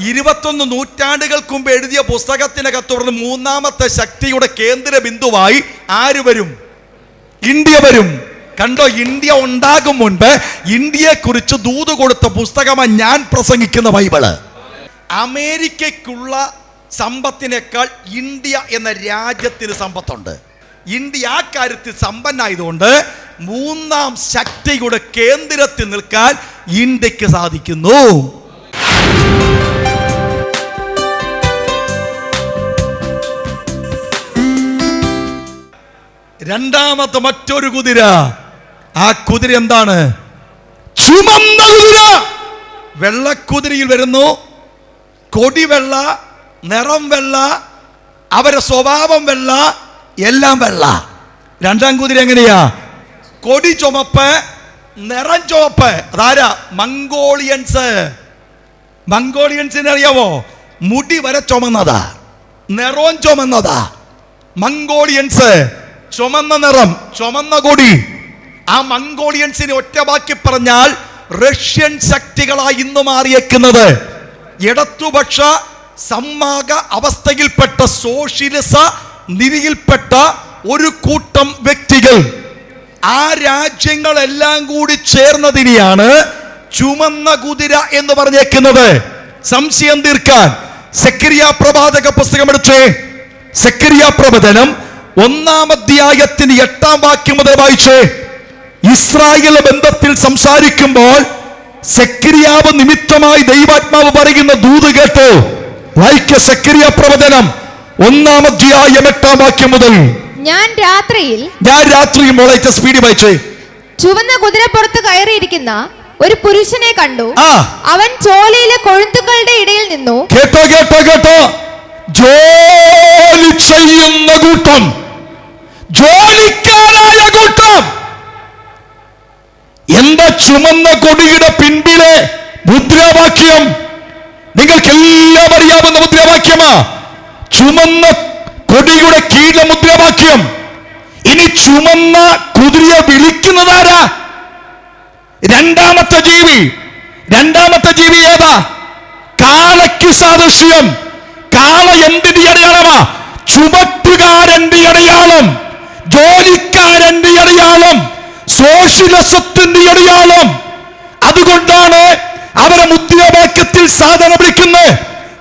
21 നൂറ്റാണ്ടുകൾക്ക് മുമ്പ് എഴുതിയ പുസ്തകത്തിനകത്ത് തുടർന്ന് മൂന്നാമത്തെ ശക്തിയുടെ കേന്ദ്ര ബിന്ദുവായി ആര് വരും? ഇന്ത്യ വരും. കണ്ടോ, ഇന്ത്യ ഉണ്ടാകും മുൻപ് ഇന്ത്യയെ കുറിച്ച് ദൂത് കൊടുത്ത പുസ്തകമാണ് ഞാൻ പ്രസംഗിക്കുന്ന ബൈബിള്. അമേരിക്കയ്ക്കുള്ള സമ്പത്തിനേക്കാൾ ഇന്ത്യ എന്ന രാജ്യത്തിന് സമ്പത്തുണ്ട്. ഇന്ത്യ ആ കാര്യത്തിൽ സമ്പന്നായതുകൊണ്ട് മൂന്നാം ശക്തിയുടെ കേന്ദ്രത്തിൽ നിൽക്കാൻ ഇന്ത്യക്ക് സാധിക്കുന്നു. രണ്ടാമത്തെ മറ്റൊരു കുതിര. ആ കുതിര എന്താണ്? ചുമന്ന കുതിര. വെള്ളക്കുതിരയിൽ വരുന്നു. കൊടി വെള്ള, നിറം വെള്ള, അവരുടെ സ്വഭാവം വെള്ള, എല്ലാം വെള്ള. രണ്ടാം കുതിര എങ്ങനെയാ? കൊടി ചുമപ്പ്, നിറം ചുവപ്പ്. അതാരാ? മംഗോളിയൻസ്. മംഗോളിയൻസിനെ അറിയാമോ? മുടി വരെ ചുമന്നതാ, നിറവും ചുമന്നതാ. മംഗോളിയൻസ്, ചുമന്ന നിറം, ചുമന്ന കൊടി. ആ മംഗോളിയൻസിനെ ഒറ്റ വാക്കി പറഞ്ഞാൽ റഷ്യൻ ശക്തികളായി ഇന്ന് മാറിയേക്കുന്നത്. ഇടതുപക്ഷ സമ്മാക അവസ്ഥയിൽപ്പെട്ട സോഷ്യലിസ നിധിയിൽപ്പെട്ട ഒരു കൂട്ടം വ്യക്തികൾ. ആ രാജ്യങ്ങളെല്ലാം കൂടി ചേർന്നതിനെയാണ് ചുമന്ന കുതിര എന്ന് പറഞ്ഞേക്കുന്നത്. സംശയം തീർക്കാൻ സെക്കരിയ പ്രവാചക പുസ്തകം എടുത്തേ. സെക്കരിയ പ്രവചനം 1-ാം അധ്യായത്തിന് 8-ാം വാക്യം മുതൽ വായിച്ചേ. ഇസ്രായേൽ ബന്ധത്തിൽ സംസാരിക്കുമ്പോൾ സെക്കരിയാവ് നിമിത്തമായി ദൈവാത്മാവ് പറയുന്ന ദൂത് കേട്ടോ. വായിക്ക സെക്കരിയ പ്രവചനം 1-ാം അധ്യായം 8-ാം വാക്യം മുതൽ. ഞാൻ രാത്രിയിൽ മോളെ സ്പീഡ് വായിച്ചേ. ചുവന്ന കുതിരപ്പുറത്ത് കയറിയിരിക്കുന്ന ഒരു പുരുഷനെ കണ്ടു. അവൻ ചോലയിലെ കൊഴുത്തുകളുടെ ഇടയിൽ നിന്നു. കേട്ടോ കേട്ടോ കേട്ടോ, ജോലി ചെയ്യുന്ന കൂട്ടം, ജോലിക്കാരായ കൂട്ടം. എന്താ ചുമന്ന കൊടിയുടെ പിൻപിലെ മുദ്രാവാക്യം? നിങ്ങൾക്കെല്ലാം അറിയാവുന്ന മുദ്രാവാക്യമാ. ചുമന്ന കൊടിയുടെ കീഴിലെ മുദ്രാവാക്യം. ഇനി ചുമന്ന കുതിരയെ വിളിക്കുന്നതാരാ? രണ്ടാമത്തെ ജീവി. രണ്ടാമത്തെ ജീവി ഏതാ? കാളയ്ക്ക് സാദൃശ്യം. കാള എന്തിന്റെ അടയാളമാ? ചുമട്ടുകാരന്റെ അടയാളം, ജോലിക്കാരന്റെ അടയാളം, സോഷ്യലിസത്തിന്റെ അടയാളം. അതുകൊണ്ടാണ് അവരെ മുദ്രാവാക്യത്തിൽ സാധന വിളിക്കുന്നത്.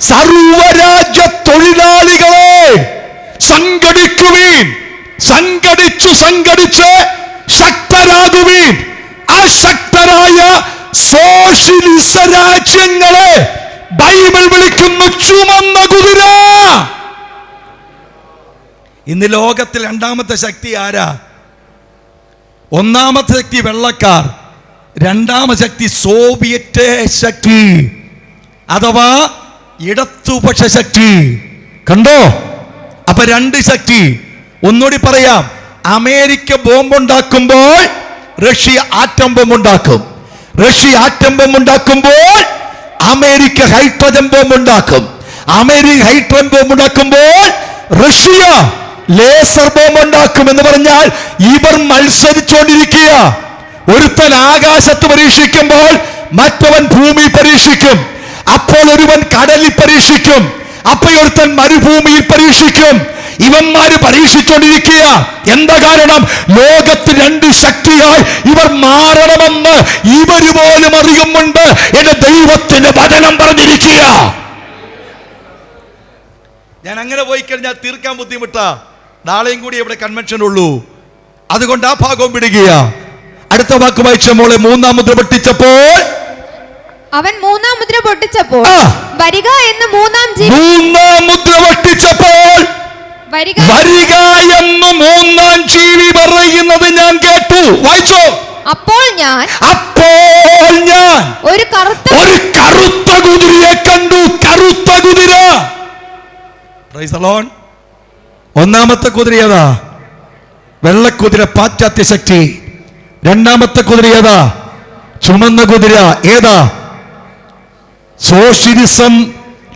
സർവരാജ്യ തൊഴിലാളികളെ സംഘടിക്കുവീൻ, സംഘടിച്ച് ശക്തരാകുവീൻ. അശക്തരായ സോഷ്യലിസ രാജ്യങ്ങളെ ബൈബിൾ വിളിക്കുന്നു ചുമന്ന കുതിര. ഇന്ന് ലോകത്തിൽ രണ്ടാമത്തെ ശക്തി ആരാ? ഒന്നാമത്തെ ശക്തി വെള്ളക്കാർ, രണ്ടാമത്തെ ശക്തി സോവിയറ്റ് ശക്തി അഥവാ ഇടതുപക്ഷ ശക്തി. കണ്ടോ? അപ്പൊ രണ്ട് ശക്തി. ഒന്നുകൂടി പറയാം. അമേരിക്ക ബോംബുണ്ടാക്കുമ്പോൾ റഷ്യ ആറ്റം ബോംബുണ്ടാക്കും. റഷ്യ ആറ്റം ബോംബുണ്ടാക്കുമ്പോൾ അമേരിക്ക ഹൈഡ്രജൻ ബോംബുണ്ടാക്കും. അമേരിക്ക ഹൈഡ്രജൻ ബോംബുണ്ടാക്കുമ്പോൾ റഷ്യ ലേസർ ബോംബ് ഉണ്ടാക്കും. എന്ന് പറഞ്ഞാൽ ഇവർ മത്സരിച്ചുകൊണ്ടിരിക്കുക. ഒരുത്തൻ ആകാശത്ത് പരീക്ഷിക്കുമ്പോൾ മറ്റവൻ ഭൂമി പരീക്ഷിക്കും. അപ്പോൾ ഒരുവൻ കടലിൽ പരീക്ഷിക്കും. അപ്പോൾ ഒരുത്തൻ മരുഭൂമിയിൽ പരീക്ഷിക്കും. ഇവന്മാര് പരീക്ഷിച്ചുകൊണ്ടിരിക്കുക. എന്താ കാരണം? ലോകത്ത് രണ്ട് ശക്തിയായി ഇവർ മാറണമെന്ന് ഇവര് പോലും അറിയുന്നുണ്ട്. എന്റെ ദൈവത്തിന്റെ വചനം പറഞ്ഞിരിക്കുക. ഞാൻ അങ്ങനെ പോയി കഴിഞ്ഞാൽ തീർക്കാൻ ബുദ്ധിമുട്ടാ. നാളെയും കൂടി ഇവിടെ കൺവെൻഷൻ ഉള്ളൂ. അതുകൊണ്ട് ആ ഭാഗവും വിടുകയാ. അടുത്ത വാക്ക് വായിച്ച മോളെ. 3-ാം മുദ്ര പൊട്ടിച്ചപ്പോൾ അവൻ 3-ാം മുദ്ര പൊട്ടിച്ചപ്പോൾ വരിക എന്ന് 3-ാം മുദ്ര പൊട്ടിച്ചപ്പോൾ വരിക എന്ന് 3-ാം ജീവി പറയുന്നത് ഞാൻ കേട്ടു. വായിച്ചോ. അപ്പോൾ ഞാൻ ഒരു കറുത്ത കുതിരയെ കണ്ടു. കറുത്ത കുതിര. Price the Lord. ഒന്നാമത്തെ കുതിര ഏതാ? വെള്ളക്കുതിര, പാശ്ചാത്യ ശക്തി. രണ്ടാമത്തെ കുതിര ഏതാ? ചുമന്ന കുതിര. ഏതാ? സോഷ്യലിസം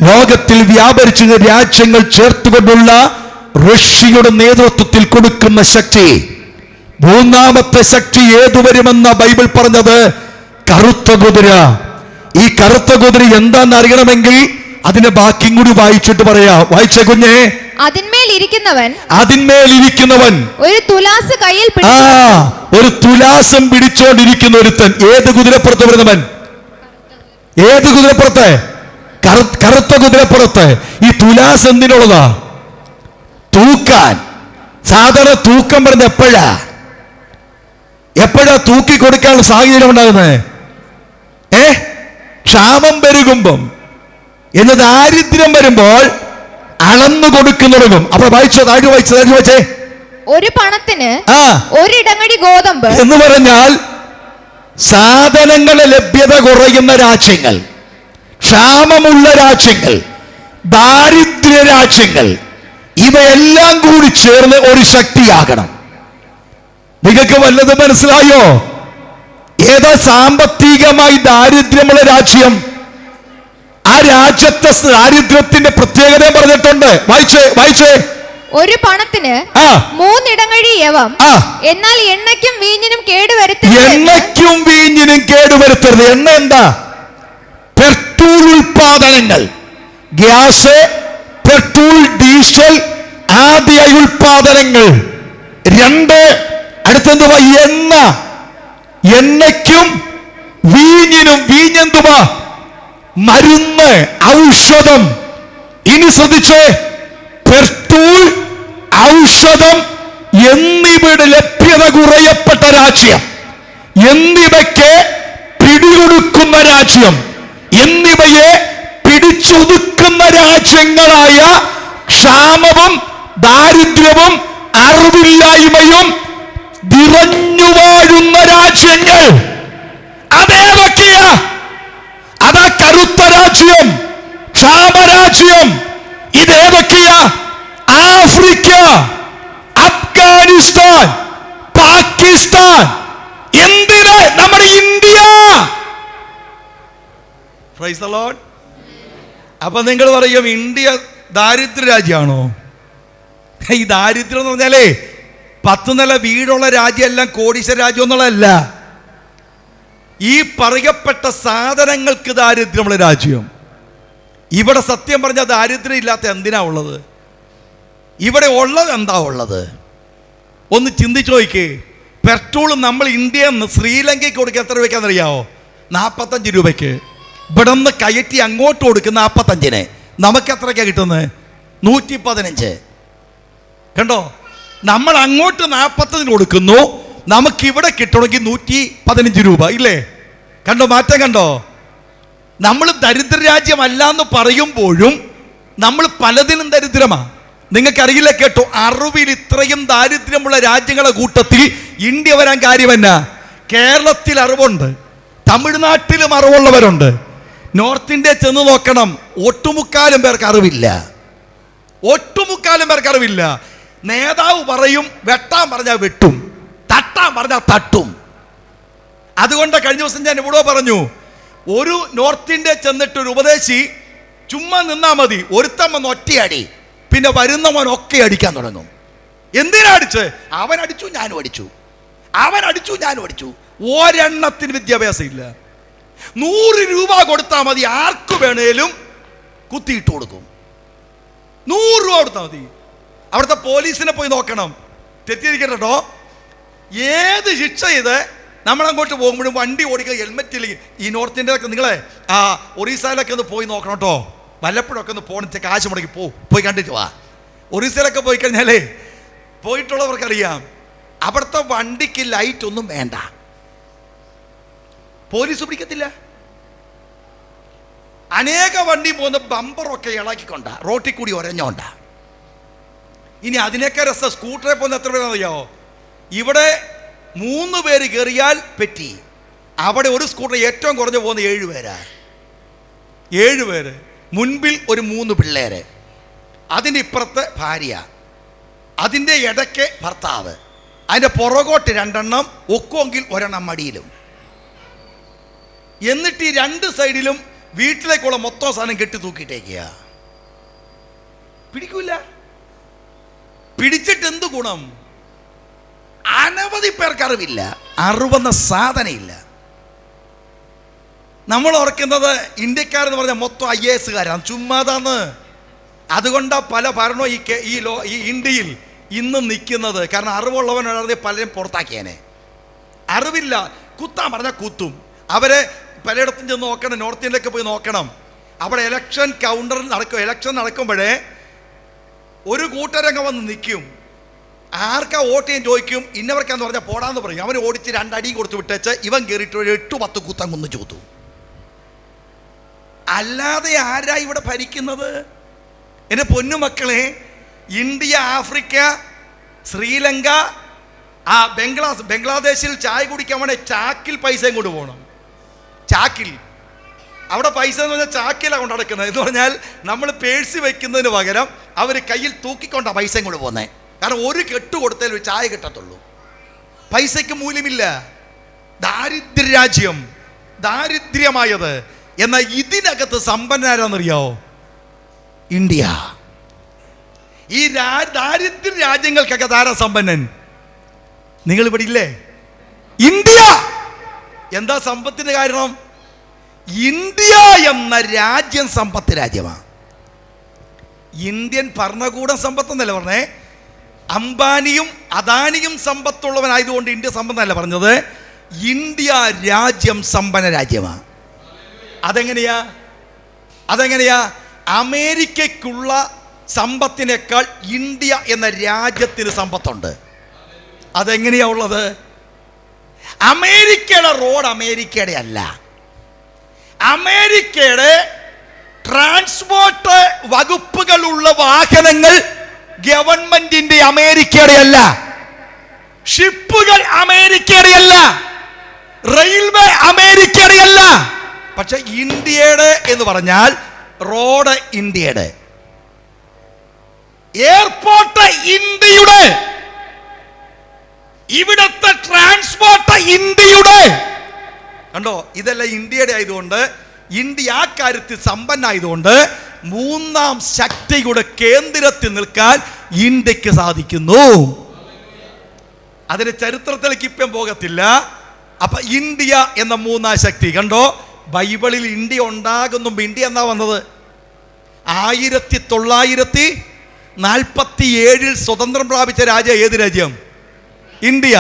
ലോകത്തിൽ വ്യാപരിച്ച രാജ്യങ്ങൾ ചേർത്തുകൊണ്ടുള്ള റഷ്യയുടെ നേതൃത്വത്തിൽ കൊടുക്കുന്ന ശക്തി. മൂന്നാമത്തെ ശക്തി ഏതുവരുമെന്ന ബൈബിൾ പറഞ്ഞത് കറുത്ത കുതിര. ഈ കറുത്ത കുതിര എന്താണെന്ന് അറിയണമെങ്കിൽ അതിന്റെ ബാക്കിയും കൂടി വായിച്ചിട്ട് പറയാ. വായിച്ചേ കുഞ്ഞേ. അതിന്മേൽ ഇരിക്കുന്നവൻ ഒരു തുലാസ് കയ്യിൽ ഒരു തുലാസം പിടിച്ചോണ്ടിരിക്കുന്ന ഒരുത്തൻ. ഏത് കുതിരപ്പുറത്ത് വരുന്നവൻ? ഏത് കുതിരപ്പുറത്ത്? കറുത്ത കുതിരപ്പുറത്ത്. ഈ തുലാസ് എന്തിനുള്ളതാ? തൂക്കാൻ. സാധാരണ തൂക്കം വരുന്നത് എപ്പോഴാ തൂക്കി കൊടുക്കാനുള്ള സാഹചര്യം ഉണ്ടാകുന്നത്? ക്ഷാമം പെരുകുമ്പം, എന്ന് ദാരിദ്ര്യം വരുമ്പോൾ അളന്നു കൊടുക്കുന്നതും. അപ്പൊ വായിച്ചോ, താഴെ വായിച്ചേ. ഒരു പണത്തിന് ഒരിടങ്ങഴി ഗോതമ്പ് എന്ന് പറഞ്ഞാൽ സാധനങ്ങളുടെ ലഭ്യത കുറയുന്ന രാജ്യങ്ങൾ, ക്ഷാമമുള്ള രാജ്യങ്ങൾ, ദാരിദ്ര്യ രാജ്യങ്ങൾ, ഇവയെല്ലാം കൂടി ചേർന്ന് ഒരു ശക്തിയാകണം. നിങ്ങൾക്ക് വല്ലതും മനസ്സിലായോ? ഏതാ സാമ്പത്തികമായി ദാരിദ്ര്യമുള്ള രാജ്യം? ആ രാജ്യത്തെ ദാരിദ്ര്യത്തിന്റെ പ്രത്യേകത പറഞ്ഞിട്ടുണ്ട്. വായിച്ചേ. ഒരു പണത്തിന് 3 ഇടങ്ങഴി യവം, എന്നാൽ എണ്ണയ്ക്കും വീഞ്ഞിനും കേടുവരുത്തരുത്. എണ്ണ എന്താ? പെട്രോൾ ഉൽപാദനങ്ങൾ, ഗ്യാസ്, പെട്രോൾ, ഡീസൽ ആദ്യ ഉൽപാദനങ്ങൾ. 2, അടുത്തെന്തുവാ? എണ്ണ. എണ്ണയ്ക്കും വീഞ്ഞിനും. വീഞ്ഞെന്തുവാ? മരുന്ന്, ഔഷധം. ഇനി ശ്രദ്ധിച്ചേ, പെട്രോൾ, ഔഷധം എന്നിവയുടെ ലഭ്യത കുറയപ്പെട്ട രാജ്യം, എന്നിവയ്ക്ക് പിടികൊടുക്കുന്ന രാജ്യം, എന്നിവയെ പിടിച്ചൊതുക്കുന്ന രാജ്യങ്ങളായ ക്ഷാമവും ദാരിദ്ര്യവും അറിവില്ലായ്മയും നിറഞ്ഞു വാഴുന്ന രാജ്യങ്ങൾ അതേതൊക്കെയാ? അതാ കറുത്ത രാജ്യം, ക്ഷാമരാജ്യം. ഇതേതൊക്കെയാ? ആഫ്രിക്ക, അഫ്ഗാനിസ്ഥാൻ, പാകിസ്ഥാൻ. എന്തിന്? നമ്മുടെ ഇന്ത്യ. Price the Lord. അപ്പൊ നിങ്ങൾ പറയും ഇന്ത്യ ദാരിദ്ര്യ രാജ്യമാണോ? ഈ ദാരിദ്ര്യം എന്ന് പറഞ്ഞാലേ 10 നില വീടുള്ള രാജ്യമെല്ലാം കോടീശ്വര രാജ്യം എന്നുള്ളതല്ല. ഈ പറയപ്പെട്ട സാധനങ്ങൾക്ക് ദാരിദ്ര്യമുള്ള രാജ്യം. ഇവിടെ സത്യം പറഞ്ഞാൽ ദാരിദ്ര്യം ഇല്ലാത്ത എന്തിനാ ഉള്ളത്? ഇവിടെ ഉള്ളത് എന്താ ഉള്ളത്? ഒന്ന് ചിന്തിച്ചു നോക്കിക്കേ. പെട്രോൾ നമ്മൾ ഇന്ത്യയിൽ നിന്ന് ശ്രീലങ്കയ്ക്ക് കൊടുക്കുക എത്ര രൂപയ്ക്കാണെന്നറിയാവോ? 45 രൂപയ്ക്ക്. ഇവിടെ നിന്ന് കയറ്റി അങ്ങോട്ട് കൊടുക്കുന്ന 45-ന് നമുക്ക് എത്രയ്ക്കാണ് കിട്ടുന്നത്? 115. കണ്ടോ? നമ്മൾ അങ്ങോട്ട് 40-ന് കൊടുക്കുന്നു, നമുക്കിവിടെ കിട്ടണമെങ്കിൽ 115 രൂപ ഇല്ലേ? കണ്ടോ മാറ്റം? കണ്ടോ? നമ്മൾ ദരിദ്രരാജ്യമല്ല എന്ന് പറയുമ്പോഴും നമ്മൾ പലതിനും ദരിദ്രമാണ്. നിങ്ങൾക്കറിയില്ല കേട്ടോ, അറിവിൽ ഇത്രയും ദാരിദ്ര്യമുള്ള രാജ്യങ്ങളുടെ കൂട്ടത്തിൽ ഇന്ത്യ വരാൻ കാര്യമെന്നാ? കേരളത്തിൽ അറിവുണ്ട്, തമിഴ്നാട്ടിലും അറിവുള്ളവരുണ്ട്. നോർത്ത് ഇന്ത്യ ചെന്ന് നോക്കണം, ഒട്ടുമുക്കാലും പേർക്ക് അറിവില്ല. നേതാവ് പറയും വെട്ടാൻ പറഞ്ഞാൽ വെട്ടും, തട്ടാൻ പറഞ്ഞാൽ തട്ടും. അതുകൊണ്ട് കഴിഞ്ഞ ദിവസം ഞാൻ ഇവിടെ പറഞ്ഞു, ഒരു നോർത്ത് ഇന്ത്യ ചെന്നിട്ട് ഒരു ഉപദേശി ചുമ്മാ നിന്നാ മതി, ഒരുത്തൻ വന്ന് ഒറ്റയടി, പിന്നെ വരുന്നവനൊക്കെ അടിക്കാൻ തുടങ്ങും. എന്തിനാ അടിച്ച്? അവൻ അടിച്ചു ഞാനും അടിച്ചു, അവൻ അടിച്ചു ഞാനും അടിച്ചു. ഒരെണ്ണത്തിന് വിദ്യാഭ്യാസം ഇല്ല. 100 രൂപ കൊടുത്താൽ മതി, ആർക്കു വേണേലും കുത്തിയിട്ട് കൊടുക്കും. 100 രൂപ കൊടുത്താൽ മതി. അവിടുത്തെ പോലീസിനെ പോയി നോക്കണം, തെറ്റിയിരിക്കട്ടോ. ഏത് ശിക്ഷ ചെയ്ത് നമ്മളങ്ങോട്ട് പോകുമ്പോഴും വണ്ടി ഓടിക്കുക ഹെൽമെറ്റ് ഇല്ലെങ്കിൽ. ഈ നോർത്ത് ഇന്ത്യയിലൊക്കെ നിങ്ങളെ ഒറീസയിലൊക്കെ ഒന്ന് പോയി നോക്കണം കേട്ടോ. വല്ലപ്പോഴൊക്കെ ഒന്ന് പോകണ കാശ് മുടക്കി പോയി കണ്ടിട്ട് വാ. ഒറീസയിലൊക്കെ പോയി കഴിഞ്ഞാലേ പോയിട്ടുള്ളവർക്കറിയാം, അവിടുത്തെ വണ്ടിക്ക് ലൈറ്റ് ഒന്നും വേണ്ട, പോലീസ് പിടിക്കത്തില്ല. അനേക വണ്ടി പോകുന്ന ബമ്പറൊക്കെ ഇളക്കിക്കൊണ്ട റോട്ടിൽ കൂടി ഒരഞ്ഞോണ്ട. ഇനി അതിനൊക്കെ രസം സ്കൂട്ടറെ പോകുന്ന എത്ര പേരെന്നറിയാവോ? ഇവിടെ 3 പേര് കയറിയാൽ പെറ്റി. അവിടെ ഒരു സ്കൂട്ടർ ഏറ്റവും കുറഞ്ഞു പോകുന്ന 7 പേരാ. 7 പേര്. മുൻപിൽ ഒരു 3 പിള്ളേര്, അതിൻ്റെ ഇപ്പുറത്ത് ഭാര്യ, അതിൻ്റെ ഇടയ്ക്ക് ഭർത്താവ്, അതിൻ്റെ പുറകോട്ട് 2 എണ്ണം, ഒക്കുമെങ്കിൽ 1 എണ്ണം മടിയിലും. എന്നിട്ട് ഈ 2 സൈഡിലും വീട്ടിലേക്കുള്ള മൊത്തം സാധനം കെട്ടി തൂക്കിയിട്ടേക്കുക. പിടിക്കൂല. പിടിച്ചിട്ട് എന്ത് ഗുണം? അനവധി പേർക്ക് അറിവില്ല, അറിവെന്ന സാധനം ഇല്ല. നമ്മൾ ഓർക്കുന്നത് ഇന്ത്യക്കാരെന്ന് പറഞ്ഞാൽ മൊത്തം IAS ചുമ്മാതാന്ന്. അതുകൊണ്ടാ പല ഭരണവും ഈ ഇന്ത്യയിൽ ഇന്ന് നിൽക്കുന്നത്. കാരണം അറിവുള്ളവനാണെങ്കിൽ പലരും പുറത്താക്കിയേനെ. അറിവില്ല, കുത്താൻ പറഞ്ഞാൽ കുത്തും. അവരെ പലയിടത്തും ചെന്ന് നോക്കണം, നോർത്ത് ഇന്ത്യയിലൊക്കെ പോയി നോക്കണം. അവിടെ ഇലക്ഷൻ കൗണ്ടറിൽ ഇലക്ഷൻ നടക്കുമ്പോഴേ ഒരു കൂട്ടരംഗം വന്ന് നിൽക്കും. ആർക്കാ വോട്ട് ചെയ്യാൻ ചോദിക്കും, ഇന്നവർക്കാന്ന് പറഞ്ഞാൽ പോടാന്ന് പറയും. അവൻ ഓടിച്ച് 2 അടിയും കൊടുത്ത് വിട്ടേച്ച് ഇവൻ കയറിയിട്ട് 8-10 കുത്തം കൊന്നു ചോദിച്ചു. അല്ലാതെ ആരാ ഇവിടെ ഭരിക്കുന്നത്? എൻ്റെ പൊന്നുമക്കളെ, ഇന്ത്യ, ആഫ്രിക്ക, ശ്രീലങ്ക, ബംഗ്ലാദേശിൽ ചായ കുടിക്കാൻ വേണ്ടി ചാക്കിൽ പൈസയും കൊണ്ട് പോകണം. ചാക്കിൽ അവിടെ പൈസ എന്ന് പറഞ്ഞാൽ ചാക്കിലാണ് കൊണ്ട് നടക്കുന്നത്. എന്ന് പറഞ്ഞാൽ നമ്മൾ പേഴ്സി വെക്കുന്നതിന് പകരം അവർ കയ്യിൽ തൂക്കിക്കൊണ്ടാണ് പൈസയും കൊണ്ട് പോകുന്നത്. കാരണം ഒരു കെട്ട് കൊടുത്താൽ ഒരു ചായ കിട്ടത്തുള്ളൂ. പൈസയ്ക്ക് മൂല്യമില്ല. ദാരിദ്ര്യരാജ്യം, ദാരിദ്ര്യമായത്. എന്നാൽ ഇതിനകത്ത് സമ്പന്നരാന്നറിയാവോ? ഇന്ത്യ. ഈ ദാരിദ്ര്യ രാജ്യങ്ങൾക്കൊക്കെ ധാരാ സമ്പന്നൻ. നിങ്ങൾ ഇവിടെ ഇല്ലേ? ഇന്ത്യ. എന്താ സമ്പത്തിന് കാരണം? ഇന്ത്യ എന്ന രാജ്യം സമ്പത്ത് രാജ്യമാണ്. ഇന്ത്യൻ ഭരണകൂടം സമ്പത്തെന്നല്ല പറഞ്ഞേ. അംബാനിയും അദാനിയും സമ്പത്തുള്ളവനായതുകൊണ്ട് ഇന്ത്യ സമ്പന്നല്ല പറഞ്ഞത്. ഇന്ത്യ രാജ്യം സമ്പന്ന രാജ്യമാണ്. അതെങ്ങനെയാ? അമേരിക്കയ്ക്കുള്ള സമ്പത്തിനേക്കാൾ ഇന്ത്യ എന്ന രാജ്യത്തിന് സമ്പത്തുണ്ട്. അതെങ്ങനെയാ ഉള്ളത്? അമേരിക്കയുടെ റോഡ് അമേരിക്കയുടെ അല്ല. അമേരിക്കയുടെ ട്രാൻസ്പോർട്ട് വകുപ്പുകളുള്ള വാഹനങ്ങൾ ഗവൺമെന്റിന്റെ അമേരിക്കയുടെ അല്ല. ഷിപ്പുകൾ അമേരിക്കയുടെ അല്ല. റെയിൽവേ അമേരിക്കയുടെ അല്ല. പക്ഷെ ഇന്ത്യയുടെ എന്ന് പറഞ്ഞാൽ റോഡ് ഇന്ത്യയുടെ, എയർപോർട്ട് ഇന്ത്യയുടെ, ഇവിടത്തെ ട്രാൻസ്പോർട്ട് ഇന്ത്യയുടെ. കണ്ടോ? ഇതെല്ലാം ഇന്ത്യയുടെ ആയതുകൊണ്ട്, ഇന്ത്യ ആ കാര്യത്തിൽ സമ്പന്നായതുകൊണ്ട് മൂന്നാം ശക്തിയുടെ കേന്ദ്രത്തിൽ നിൽക്കാൻ ഇന്ത്യക്ക് സാധിക്കുന്നു. അതിന് ചരിത്രത്തിലേക്ക് ഇപ്പം പോകത്തില്ല. അപ്പൊ ഇന്ത്യ എന്ന മൂന്നാം ശക്തി കണ്ടോ? ബൈബിളിൽ ഇന്ത്യ ഉണ്ടാകുന്നു. ഇന്ത്യ എന്നാ വന്നത് 1947 സ്വതന്ത്രം പ്രാപിച്ച രാജ്യം. ഏത് രാജ്യം? ഇന്ത്യ.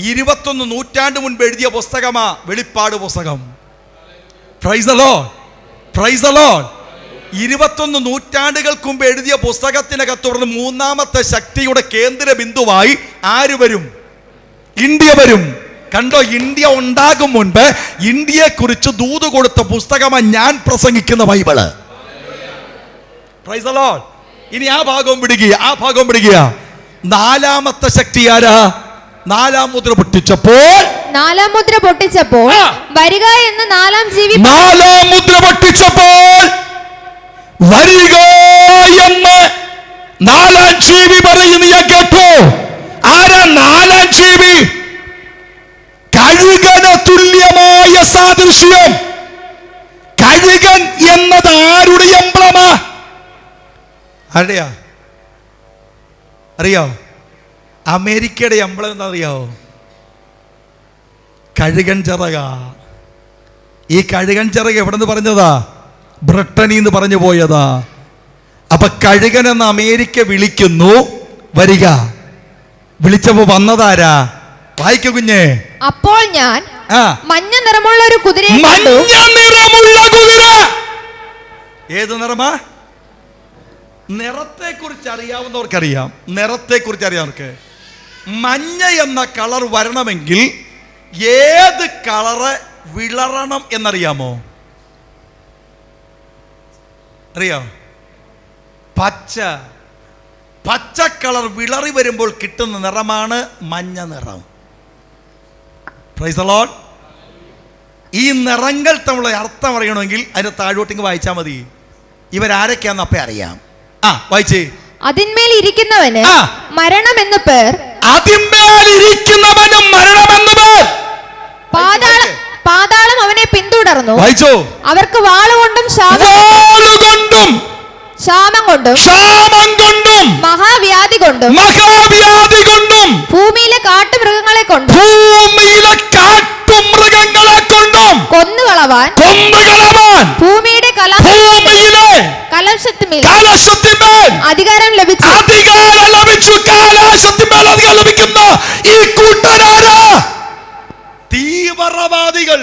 21 നൂറ്റാണ്ട് മുൻപ് എഴുതിയ പുസ്തകമാ വെളിപ്പാട് പുസ്തകം. Price the lord, praise the Lord. 21 നൂറ്റാണ്ടുകൾക്ക് മുമ്പ് എഴുതിയ പുസ്തകത്തിനകത്ത് തുടർന്ന് മൂന്നാമത്തെ ശക്തിയുടെ കേന്ദ്ര ബിന്ദുവായി ആര് വരും? ഇന്ത്യ വരും. കണ്ടോ? ഇന്ത്യ ഉണ്ടാകും മുൻപ് ഇന്ത്യയെ കുറിച്ച് ദൂത് കൊടുത്ത പുസ്തകമാണ് ഞാൻ പ്രസംഗിക്കുന്ന ബൈബിള്. Price the Lord. ഇനി ആ ഭാഗവും പിടിക്കുക. നാലാമത്തെ ശക്തി ആരാ? നാലാം മുദ്ര പൊട്ടിച്ചപ്പോൾ വരിക എന്ന് നാലാം ജീവി. നാലാം മുദ്ര പൊട്ടിച്ചപ്പോൾ വരിക എന്ന് നാലാം ജീവി പറയുന്ന ഞാൻ കേട്ടു. ആരാ നാലാം ജീവി? കഴുകന് തുല്യമായ സാദൃശ്യം. കഴുകൻ എന്നത് ആരുടെ എംബ്ലമാ? അറിയോ? അമേരിക്കയുടെ എംബ്ലം എന്താ അറിയാവോ? കഴുകൻ ചിറക. ഈ കഴുകൻ ചിറക് എവിടെ നിന്ന് പറഞ്ഞതാ? ബ്രിട്ടനിൽ നിന്ന് പറഞ്ഞു പോയതാ. അപ്പൊ കഴുകൻ എന്ന് അമേരിക്ക വിളിക്കുന്നു. വരിക. വിളിച്ചപ്പോ വന്നതാരാ? വായിക്കു കുഞ്ഞേ. അപ്പോൾ ഞാൻ മഞ്ഞ നിറമുള്ള ഒരു കുതിര. ഏത് നിറമാ? നിറത്തെ കുറിച്ച് അറിയാവുന്നവർക്കറിയാം. നിറത്തെക്കുറിച്ച് മഞ്ഞ എന്ന കളർ വരണമെങ്കിൽ ഏത് കളറ് വിളറണം എന്നറിയാമോ? അറിയാം? പച്ച കളർ വിളറി വരുമ്പോൾ കിട്ടുന്ന നിറമാണ് മഞ്ഞ നിറം. Price the Lord. ഈ നിറങ്ങൾ തമ്മിലുള്ള അർത്ഥം അറിയണമെങ്കിൽ അതിന്റെ താഴോട്ടിങ് വായിച്ചാൽ മതി. ഇവരാരൊക്കെയാന്ന് അപ്പേ അറിയാം. വായിച്ചേ. അതിന്മേൽ ഇരിക്കുന്നവന് മരണമെന്ന് പേർ. അതിന്മേലിരിക്കുന്നവന് മരണമെന്ന് പേർ. പാതാളം അവനെ പിന്തുടർന്നു. വായിച്ചോ. അവർക്ക് വാളുകൊണ്ടും ക്ഷാമം കൊണ്ടും മഹാവ്യാധി കൊണ്ടും ഭൂമിയിലെ കാട്ടുമൃഗങ്ങളെ കൊണ്ടും കൊന്നുകളവാൻ കാലാശത്തിന്മേൽ കാലാശത്തിന്മേൽ അധികാരം ലഭിച്ചു. അധികാരം ലഭിച്ചു. കാലാശത്തിന്മേൽ അധികാരം ലഭിക്കുന്ന ഈ കൂട്ടരാരാ? തീവ്രവാദികൾ.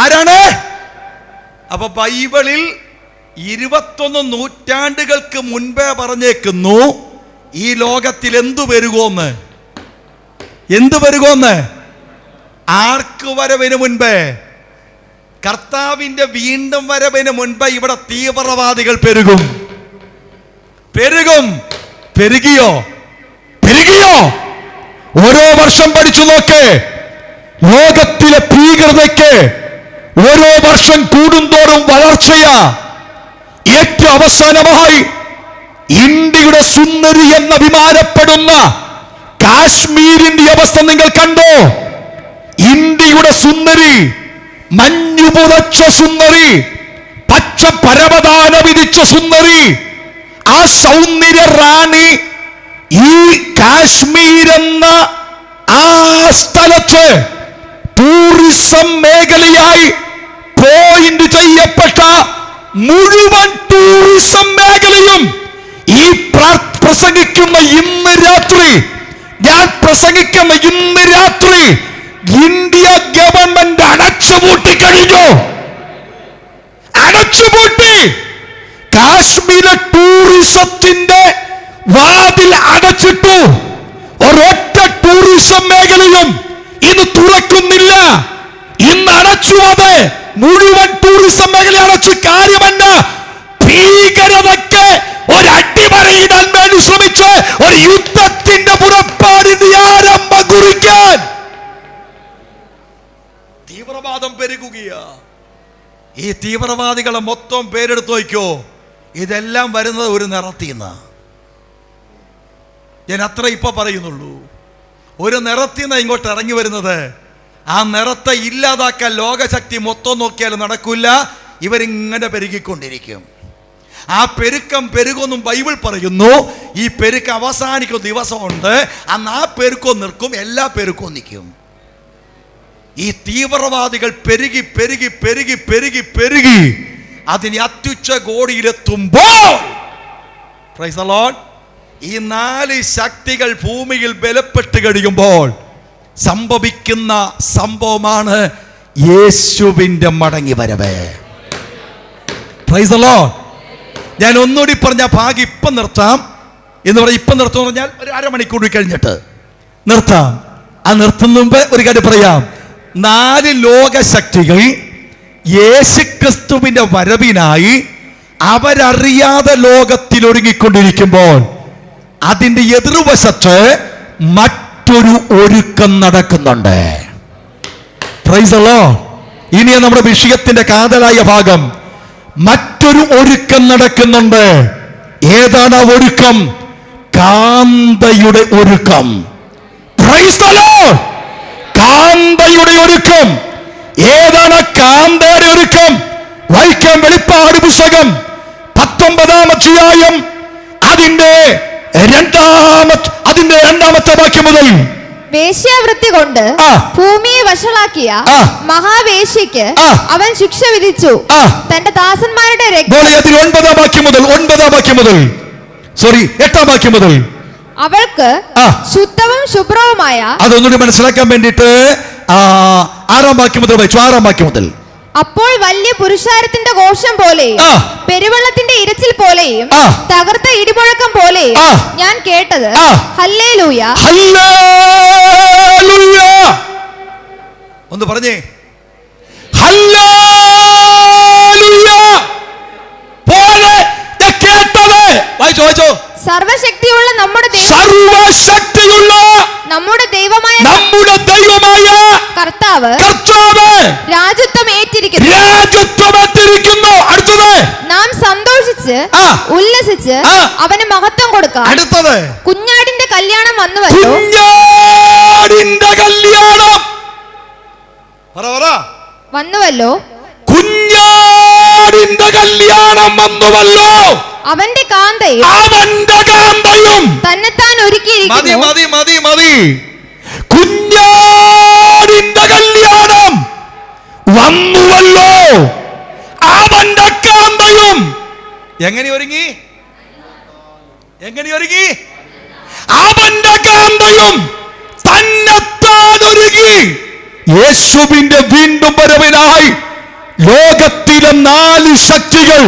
ആരാണ്? അപ്പൊ ബൈബിളിൽ 21 നൂറ്റാണ്ടുകൾക്ക് മുൻപേ പറഞ്ഞേക്കുന്നു ഈ ലോകത്തിൽ എന്തു വരുകോന്ന്. ആർക്ക് വരവിന് മുൻപേ? കർത്താവിന്റെ വീണ്ടും വരവിന് മുൻപ് ഇവിടെ തീവ്രവാദികൾ പെരുകും. പെരുകിയോ? ഓരോ വർഷം പഠിച്ചു നോക്ക്. ലോകത്തിലെ ഭീകരതയ്ക്ക് ഓരോ വർഷം കൂടുന്തോറും വളർച്ചയാ. ഏറ്റവും അവസാനമായി ഇന്ത്യയുടെ സുന്ദരി എന്ന് അഭിമാനപ്പെടുന്ന കാശ്മീരിന്റെ അവസ്ഥ നിങ്ങൾ കണ്ടോ? ഇന്ത്യയുടെ സുന്ദരി, മഞ്ഞുപുതച്ച സുന്ദരി, പച്ച പരവതാന വിധിച്ച സുന്ദരി, ആ സൗന്ദര്യ റാണി ഈ കാശ്മീർ എന്ന ആ സ്ഥലത്ത് ടൂറിസം മേഖലയായി പോയിന്റ് ചെയ്യപ്പെട്ട മുഴുവൻ ടൂറിസം മേഖലയും ഈ പ്രസംഗിക്കുന്ന ഇന്ന് രാത്രി, ഞാൻ പ്രസംഗിക്കുന്ന ഇന്ന് രാത്രി ഇന്ത്യ ഗവൺമെന്റ് അടച്ചുപൂട്ടി കഴിഞ്ഞു. കാശ്മീരിലെ ടൂറിസത്തിന്റെ വാതിൽ അടച്ചിട്ടു. ഒരൊറ്റ ടൂറിസം മേഖലയും ഇന്ന് തുറക്കുന്നില്ല. ഇന്ന് അടച്ചു. അത് മുഴുവൻ ടൂറിസം മേഖല അടച്ചു. കാര്യമല്ല, ഭീകരതയ്ക്ക് ഒരടിമറിയിടാൻ വേണ്ടി ശ്രമിച്ച് ഒരു യുദ്ധത്തിന്റെ പുറപ്പാടിന്റെ ആരംഭം കുറിക്കാൻ തീവ്രവാദം പെരുകുകയാ. ഈ തീവ്രവാദികളെ മൊത്തം പേരെടുത്ത് നോക്കിയോ. ഇതെല്ലാം വരുന്നത് ഒരു നിറത്തിന്ന്. ഞാൻ അത്ര ഇപ്പൊ പറയുന്നുള്ളൂ. ഒരു നിറത്തിന്ന് ഇങ്ങോട്ട് ഇറങ്ങി വരുന്നത്. ആ നിറത്തെ ഇല്ലാതാക്കാൻ ലോകശക്തി മൊത്തം നോക്കിയാലും നടക്കില്ല. ഇവരിങ്ങനെ പെരുകിക്കൊണ്ടിരിക്കും. ആ പെരുകുമെന്നും ബൈബിൾ പറയുന്നു. ഈ പെരുക്ക് അവസാനിക്കുന്ന ദിവസമുണ്ട്. അന്ന് ആ പെരുക്കവും നിൽക്കും, എല്ലാ പെരുക്കവും നിൽക്കും. ഈ തീവ്രവാദികൾ പെരുകി അതിന് അത്യുച്ച കോടിയിലെത്തുമ്പോൾ പ്രൈസ് ദി ലോർഡ്, ഈ 4 ശക്തികൾ ഭൂമിയിൽ ബലപ്പെട്ട് കഴിയുമ്പോൾ സംഭവിക്കുന്ന സംഭവമാണ് യേശുവിന്റെ മടങ്ങി വരവ്. Price the lord. ഞാൻ ഒന്നുകൂടി പറഞ്ഞ ഭാഗം ഇപ്പം നിർത്താം എന്ന് പറഞ്ഞാൽ, ഇപ്പം നിർത്തും എന്ന് പറഞ്ഞാൽ ഒരു അരമണിക്കൂർ കഴിഞ്ഞിട്ട് നിർത്താം. ആ നിർത്തുന്ന മുമ്പ് ഒരു കാര്യം പറയാം. 4 ലോകശക്തികൾ യേശുക്രിസ്തുവിന്റെ വരവിനായി അവരറിയാതെ ലോകത്തിൽ ഒരുങ്ങിക്കൊണ്ടിരിക്കുമ്പോൾ അതിന്റെ എതിർവശത്ത് മറ്റൊരു ഒരുക്കം നടക്കുന്നുണ്ട്. Price the Lord. ഇനി നമ്മുടെ വിഷയത്തിന്റെ കാതലായ ഭാഗം. മറ്റൊരു ഒരുക്കം നടക്കുന്നുണ്ട്. ഏതാണ് ആ ഒരുക്കം? കാന്തയുടെ ഒരുക്കം. Price the Lord. കാന്തയുടെ ഒരുക്കം. ഏതാണ് കാന്തയുടെ ഒരുക്കം? വായിക്കാം. വെളിപ്പാട് പുസ്തകം 19-ാം അധ്യായം അതിന്റെ രണ്ടാമത്തെ വാക്യം മുതൽ. വേശ്യാവൃത്തി കൊണ്ട് ഭൂമിയെ വഷളാക്കിയ മഹാവേശ്യയ്ക്ക് അവൻ ശിക്ഷ വിധിച്ചു. തന്റെ ദാസന്മാരുടെ രക്തം. 9-ാം വാക്യം മുതൽ സോറി 8-ാം വാക്യം മുതൽ. അവൾക്ക് ശുദ്ധവും ശുഭ്രവുമായ. അതൊന്നുകൂടി മനസ്സിലാക്കാൻ വേണ്ടിയിട്ട് 6-ാം വാക്യം മുതൽ വായിച്ചു. 6-ാം വാക്യം മുതൽ. അപ്പോൾ വലിയ പുരുഷാരത്തിന്റെ ഘോഷം പോലെയും പെരുവെള്ളത്തിന്റെ ഇരച്ചിൽ പോലെയും തകർത്ത ഇടിമുഴക്കം പോലെയും ഞാൻ കേട്ടത്. Hallelujah, hallelujah. ഒന്ന് പറഞ്ഞേ, ഹല്ലേലൂയ. പോലെ കേട്ടത്. വായിച്ചോ. സർവശക്തിയുള്ള നമ്മുടെ ദൈവമായ കർത്താവ് രാജത്വം ഏറ്റിരിക്കുന്നു. അടുത്തത് നാം സന്തോഷിച്ച് ഉല്ലസിച്ച് അവന് മഹത്വം കൊടുക്കാം. അടുത്തത് കുഞ്ഞാടിന്റെ കല്യാണം വന്നുവല്ലോ. വന്നുവല്ലോ. കുഞ്ഞാടിന്റെ കല്യാണം വന്നുവല്ലോ. അവന്റെ കാന്തയും തന്നെത്താൻ ഒരുക്കിയിരിക്കുന്നു. മതി. കുഞ്ഞാടിന്റെ കല്യാണം വന്നുവല്ലോ. അവൻ അവന്റെ കാന്തയും എങ്ങനെ ഒരുങ്ങി? അവന്റെ കാന്തയും തന്നെത്താൻ ഒരുങ്ങി യേശുവിന്റെ വീണ്ടും വരവിനായി. ലോകത്തിലെ 4 ശക്തികൾ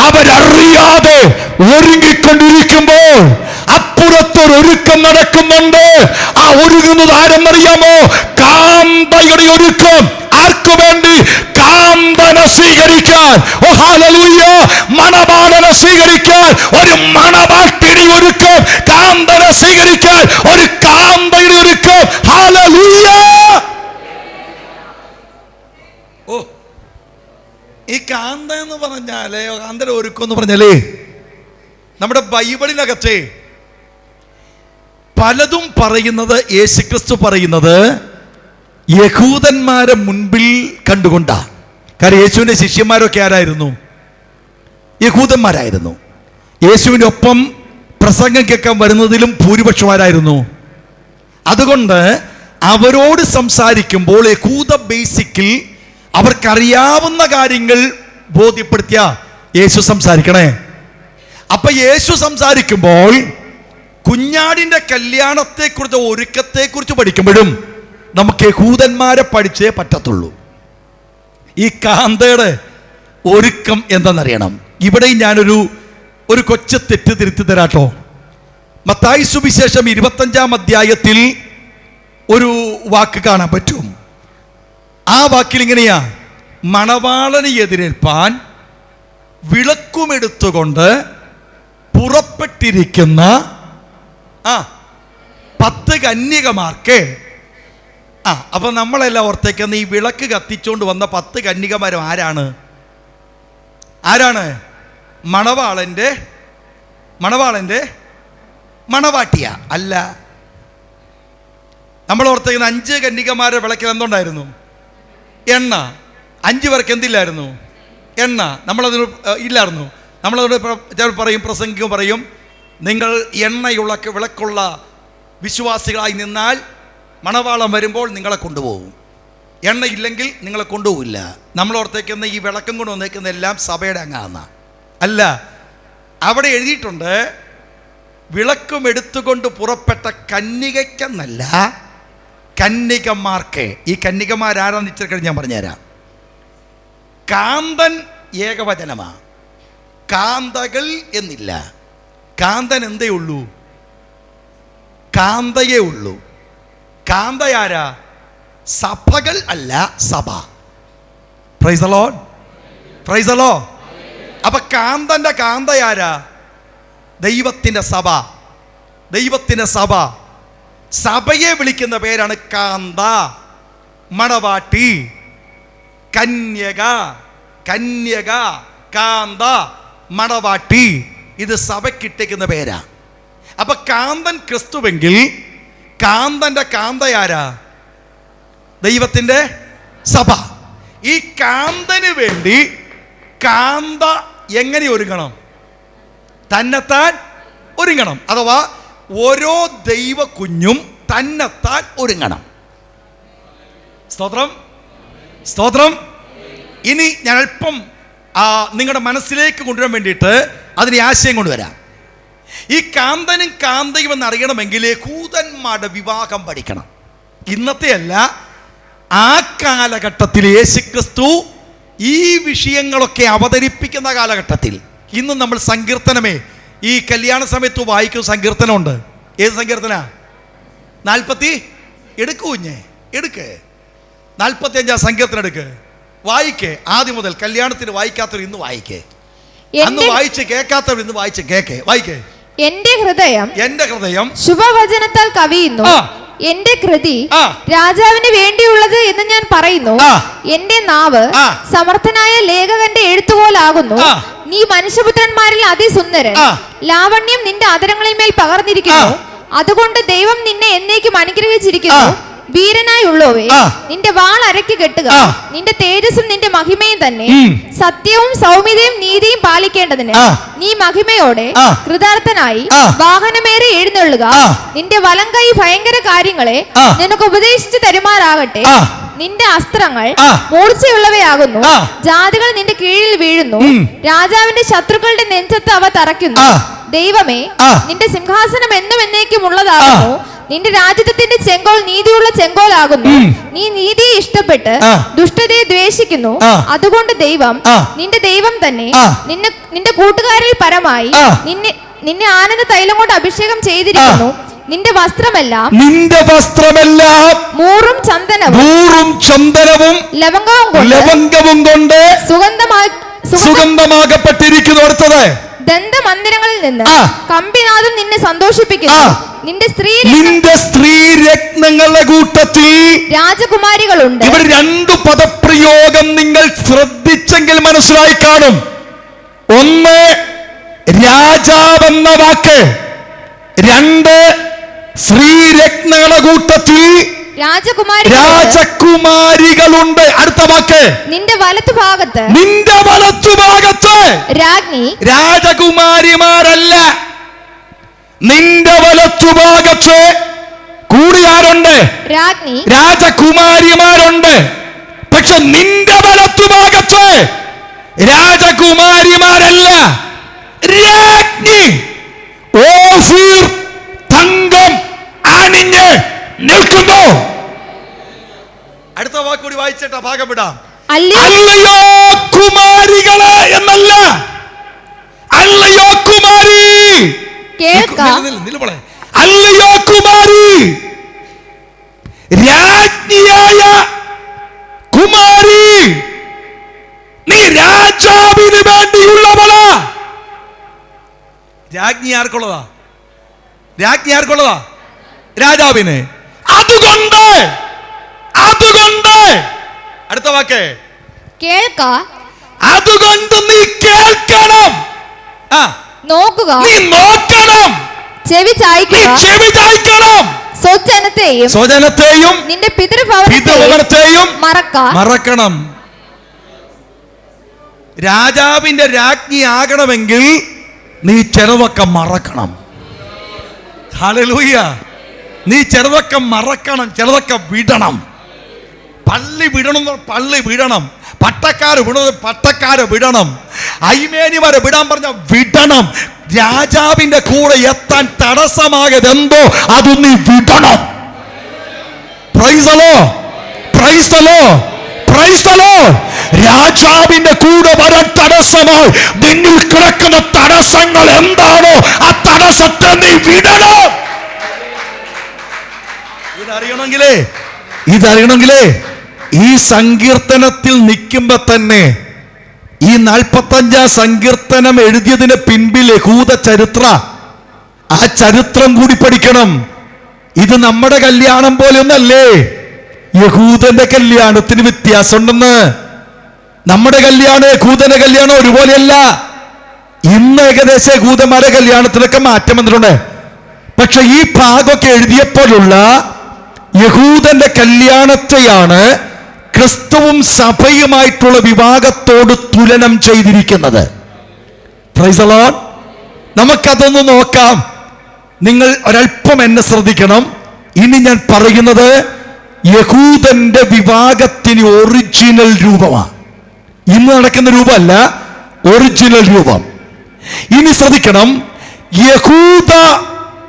അവരറിയാതെ ഒരുങ്ങിക്കൊണ്ടിരിക്കുമ്പോൾ അപ്പുറത്തൊരു ഒരുക്കം നടക്കുന്നുണ്ട്. ആ ഒരുങ്ങുന്നത് ആരെന്നറിയാമോ? കാന്തയുടെ ഒരുക്കം. ആർക്കു വേണ്ടി? കാന്തനെ സ്വീകരിക്കാൻ. ഓ ഹല്ലേലൂയ! മണവാളനെ സ്വീകരിക്കാൻ ഒരു മണവാട്ടിയുടെ ഒരുക്കം, കാന്തനെ സ്വീകരിക്കാൻ ഒരു കാന്തയുടെ ഒരുക്കം. ഹല്ലേലൂയ! ഓ, ഈ കാന്ത എന്ന് പറഞ്ഞാലേ, കാന്തയുടെ ഒരുക്കം എന്ന് പറഞ്ഞാലേ, നമ്മുടെ ബൈബിളിനകത്തെ പലതും പറയുന്നത്, യേശുക്രിസ്തു പറയുന്നത് യഹൂദന്മാരെ മുൻപിൽ കണ്ടുകൊണ്ടാ. കാരണം യേശുവിൻ്റെ ശിഷ്യന്മാരൊക്കെ ആരായിരുന്നു? യഹൂദന്മാരായിരുന്നു. യേശുവിനൊപ്പം പ്രസംഗം കേൾക്കാൻ വരുന്നതിലും ഭൂരിപക്ഷമാരായിരുന്നു. അതുകൊണ്ട് അവരോട് സംസാരിക്കുമ്പോൾ യഹൂദ ബേസിക്കിൽ അവർക്കറിയാവുന്ന കാര്യങ്ങൾ ബോധ്യപ്പെടുത്തിയ യേശു സംസാരിക്കണേ. അപ്പൊ യേശു സംസാരിക്കുമ്പോൾ കുഞ്ഞാടിന്റെ കല്യാണത്തെക്കുറിച്ച്, ഒരുക്കത്തെക്കുറിച്ച് പഠിക്കുമ്പോഴും നമുക്ക് യഹൂദന്മാരെ പഠിച്ചേ പറ്റത്തുള്ളൂ. ഈ കാന്തയുടെ ഒരുക്കം എന്തെന്നറിയണം. ഇവിടെ ഞാനൊരു കൊച്ചു തെറ്റ് തിരുത്തി തരാട്ടോ. മത്തായി സുവിശേഷം 25-ാം അധ്യായത്തിൽ ഒരു വാക്ക് കാണാൻ പറ്റും. ആ വാക്കിൽ ഇങ്ങനെയാ: മണവാളനെ എതിരേൽപ്പാൻ വിളക്കുമെടുത്തുകൊണ്ട് പുറപ്പെട്ടിരിക്കുന്ന 10 കന്യകമാർക്ക്. അപ്പൊ നമ്മളെല്ലാം ഓർത്തേക്കുന്ന ഈ വിളക്ക് കത്തിച്ചുകൊണ്ട് വന്ന 10 കന്യകമാരും ആരാണ്? മണവാളന്റെ മണവാട്ടിയ അല്ല. നമ്മൾ ഓർത്തേക്കുന്ന 5 കന്യകമാരുടെ വിളക്കിൽ എന്തുണ്ടായിരുന്നു? എണ്ണ. 5 പേർക്ക് എന്തില്ലായിരുന്നു? എണ്ണ. നമ്മളതിന് ഇല്ലായിരുന്നു. നമ്മളതിന് പറയും, പ്രസംഗിക്കും പറയും, നിങ്ങൾ എണ്ണയുള്ള വിളക്കുള്ള വിശ്വാസികളായി നിന്നാൽ മണവാളം വരുമ്പോൾ നിങ്ങളെ കൊണ്ടുപോകും. എണ്ണയില്ലെങ്കിൽ നിങ്ങളെ കൊണ്ടുപോകില്ല. നമ്മൾ ഓർത്തേക്കുന്ന ഈ വിളക്കം കൊണ്ട് വന്നേക്കുന്ന എല്ലാം സഭയുടെ അംഗാന്ന അല്ല. അവിടെ എഴുതിയിട്ടുണ്ട്, വിളക്കും എടുത്തുകൊണ്ട് പുറപ്പെട്ട കന്യകയ്ക്കെന്നല്ല, കന്യകമാർക്ക്. ഈ കന്യകമാരാരാന്ന് ഇച്ചിരി ഞാൻ പറഞ്ഞുതരാം. കാന്തൻ ഏകവചനമാ, കാന്തകൾ എന്നില്ല. കാന്തൻ എന്തേ ഉള്ളൂ? കാന്തയേ ഉള്ളൂ. കാന്തയാരാ? സഭകൾ അല്ല, സഭ. Price the lord, praise the Lord. അപ്പൊ കാന്തന്റെ കാന്തയാരാ? ദൈവത്തിന്റെ സഭ. ദൈവത്തിന്റെ സഭ. സഭയെ വിളിക്കുന്ന പേരാണ് കാന്ത. മണവാട്ടി, കന്യക, കാന്ത, മണവാട്ടി. ഇത് സഭയ്ക്കിട്ടേക്കുന്ന പേരാ. അപ്പൊ കാന്തൻ ക്രിസ്തുവെങ്കിൽ കാന്തന്റെ കാന്തയാരാ? ദൈവത്തിന്റെ സഭ. ഈ കാന്തന് വേണ്ടി കാന്ത എങ്ങനെ ഒരുങ്ങണം? തന്നെത്താൻ ഒരുങ്ങണം. അഥവാ ഓരോ ദൈവ കുഞ്ഞും തന്നെത്താൻ ഒരുങ്ങണം. സ്തോത്രം, സ്തോത്രം. ഇനി ഞാൻ അല്പം നിങ്ങളുടെ മനസ്സിലേക്ക് കൊണ്ടുവരാൻ വേണ്ടിയിട്ട് അതിന് ആശയം കൊണ്ടുവരാം. ഈ കാന്തനും കാന്തയും എന്ന് അറിയണമെങ്കിൽ യഹൂദന്മാരുടെ വിവാഹം പഠിക്കണം. ഇന്നത്തെ അല്ല, ആ കാലഘട്ടത്തിൽ യേശുക്രിസ്തു ഈ വിഷയങ്ങളൊക്കെ അവതരിപ്പിക്കുന്ന കാലഘട്ടത്തിൽ. ഇന്നും നമ്മൾ സങ്കീർത്തനമേ ഈ കല്യാണ സമയത്ത് വായിക്കുന്ന സങ്കീർത്തനമുണ്ട്. ഏത് സങ്കീർത്തന? 40 എടുക്ക് 45-ാം സങ്കീർത്തനം എടുക്ക്, വായിക്കേ. ആദ്യം മുതൽ. കല്യാണത്തിന് വായിക്കാത്തവർ ഇന്ന് വായിക്കേ. അന്ന് വായിച്ച് കേൾക്കാത്തവർ ഇന്ന് വായിച്ച് കേൾക്കേ. വായിക്കേ. എന്റെ ഹൃദയം ശുഭവചനത്താൽ കവിയുന്നു. എന്റെ കൃതി രാജാവിന് വേണ്ടിയുള്ളത് എന്ന് ഞാൻ പറയുന്നു. എന്റെ നാവ് സമർത്ഥനായ ലേഖകന്റെ എഴുത്തുപോലാകുന്നു. നീ മനുഷ്യപുത്രന്മാരിൽ അതിസുന്ദരൻ. ലാവണ്യം നിന്റെ അധരങ്ങളിൽ മേൽ പകർന്നിരിക്കുന്നു. അതുകൊണ്ട് ദൈവം നിന്നെ എന്നേക്കും അനുഗ്രഹിച്ചിരിക്കുന്നു. വീരനായുള്ളവേ, നിന്റെ വാൾ അരയ്ക്ക് കെട്ടുക. നിന്റെ തേജസ്സും നിന്റെ മഹിമയും തന്നെ. സത്യവും സൗമ്യതയും നീതിയും പാലിക്കേണ്ടതിന് നീ മഹിമയോടെ കൃതാർത്ഥനായി വാഹനമേറി എഴുന്നള്ളുക. നിന്റെ വലം കൈ ഭയങ്കര കാര്യങ്ങളെ നിനക്ക് ഉപദേശിച്ചു തരുമാറാകട്ടെ. നിന്റെ അസ്ത്രങ്ങൾ ആ. മൂർച്ചയുള്ളവയാകുന്നു. ആ. ജാതികൾ നിന്റെ കീഴിൽ വീഴുന്നു. രാജാവിന്റെ ശത്രുക്കളുടെ നെഞ്ചത്ത് അവ തറയ്ക്കുന്നു. ആ. ദൈവമേ, ആ. നിന്റെ സിംഹാസനം എന്നും എന്നേക്കും ഉള്ളതാകുന്നു. നിന്റെ രാജ്യത്തിന്റെ ചെങ്കോൽ നീതിയുള്ള ചെങ്കോലാകുന്നു. നീ നീതിയെ ഇഷ്ടപ്പെട്ട് ആ. ദുഷ്ടതയെ ദ്വേഷിക്കുന്നു. ആ. അതുകൊണ്ട് ദൈവം, ആ. നിന്റെ ദൈവം തന്നെ ആ. നിന്റെ കൂട്ടുകാരിൽ പരമായി ആ. നിന്നെ ആനന്ദ തൈലം കൊണ്ട് അഭിഷേകം ചെയ്തിരിക്കുന്നു. നിന്റെ വസ്ത്രമെല്ലാം മൂറും ചന്ദനവും ലവംഗവും കൊണ്ട് സുഗന്ധമാകപ്പെട്ടിരിക്കുന്നു. അടുത്തത്, ദന്തമന്ദിരങ്ങളിൽ നിന്ന് ആ. കമ്പിനാദം നിന്നെ സന്തോഷിപ്പിക്കുന്നു. ആ. നിന്റെ സ്ത്രീ രത്നങ്ങളുടെ കൂട്ടത്തിൽ രാജകുമാരികളുണ്ട്. ഇവർ രണ്ടു പദപ്രയോഗം നിങ്ങൾ ശ്രദ്ധിച്ചെങ്കിൽ മനസ്സിലായി കാണും. ഒന്ന്, രാജാവെന്ന വാക്ക്. രണ്ട്, ശ്രീരത്നങ്ങളുടെ കൂട്ടത്തിൽ രാജകുമാരികളുണ്ട്. അടുത്ത വാക്ക്, നിന്റെ വലത്തുഭാഗത്ത് രാജ്ഞി. രാജകുമാരിമാരല്ല, നിന്റെ വലത്തുഭാഗത്ത് കൂടിയാരുണ്ട്? രാജ്ഞി. രാജകുമാരിമാരുണ്ട്. പക്ഷെ നിന്റെ വലത്തുഭാഗത്ത് രാജകുമാരിമാരല്ല, രാജ്ഞി. ഓഫീർ തങ്കം അണിഞ്ഞ് നിൽക്കുന്നു. അടുത്ത വാക്കുകൂടി വായിച്ചിട്ട് ഭാഗം വിടാം. അല്ലയോ കുമാരികളെ എന്നല്ല, അല്ലയോ കുമാരി, അല്ലയോ കുമാരി, രാജ്ഞിയായ കുമാരി, നീ രാജാവിന് വേണ്ടിയുള്ളവളാ. രാജ്ഞി ആർക്കുള്ളതാ? രാജ്ഞി ആർക്കുള്ളതാ? രാജാവിന്. അതുകൊണ്ട് അടുത്ത വാക്ക്, അതുകൊണ്ട് നീ കേൾക്കണം, നോക്കുക, നീ നോക്കണം, ചെവി ചായ്ക്കണം. സ്വജനത്തെയും നിന്റെ പിതൃഭവനത്തെയും മറക്കണം. രാജാവിന്റെ രാജ്ഞി ആകണമെങ്കിൽ നീ ചിലതൊക്കെ മറക്കണം. ഹല്ലേലൂയ. നീ ചിലതൊക്കെ മറക്കണം, ചിലതൊക്കെ വിടണം. പള്ളി വിടണം, പട്ടക്കാര് വിടുന്നത് പട്ടക്കാരെ വിടണം, അയ്മേനിമാരെ വിടാൻ പറഞ്ഞ വിടണം. രാജാവിന്റെ കൂടെ എത്താൻ തടസ്സമായത് എന്തോ അത് നീ വിടണം. Price the lord, praise the lord, praise the Lord. രാജാവിന്റെ കൂടെ വരാൻ തടസ്സമായി നിന്നിൽ കിടക്കുന്ന തടസ്സങ്ങൾ എന്താണോ ആ തടസ്സത്തെ നീ വിടണം. ഇതറിയണമെങ്കിലേ ഈ സങ്കീർത്തനത്തിൽ നിൽക്കുമ്പോ തന്നെ ഈ 45 സങ്കീർത്തനം എഴുതിയതിന് പിൻപിൽ യഹൂദ ചരിത്ര, ആ ചരിത്രം കൂടി പഠിക്കണം. ഇത് നമ്മുടെ കല്യാണം പോലെയൊന്നല്ലേ. യഹൂദന്റെ കല്യാണത്തിന് വ്യത്യാസമുണ്ടെന്ന്. നമ്മുടെ കല്യാണം യഹൂദന്റെ കല്യാണം ഒരുപോലെയല്ല. ഇന്ന് ഏകദേശം യഹൂദന്മാരുടെ കല്യാണത്തിനൊക്കെ മാറ്റം വന്നിട്ടുണ്ട്. പക്ഷെ ഈ ഭാഗമൊക്കെ എഴുതിയപ്പോഴുള്ള യഹൂദന്റെ കല്യാണത്തെയാണ് ക്രിസ്തുവും സഭയുമായിട്ടുള്ള വിവാഹത്തോട് തുലനം ചെയ്തിരിക്കുന്നത്. Price the Lord. നമുക്കതൊന്ന് നോക്കാം. നിങ്ങൾ ഒരല്പം എന്നെ ശ്രദ്ധിക്കണം. ഇനി ഞാൻ പറയുന്നത് യഹൂദന്റെ വിവാഹത്തിന് ഒറിജിനൽ രൂപമാണ്. ഇന്ന് നടക്കുന്ന രൂപമല്ല, ഒറിജിനൽ രൂപം. ഇനി ശ്രദ്ധിക്കണം. യഹൂദ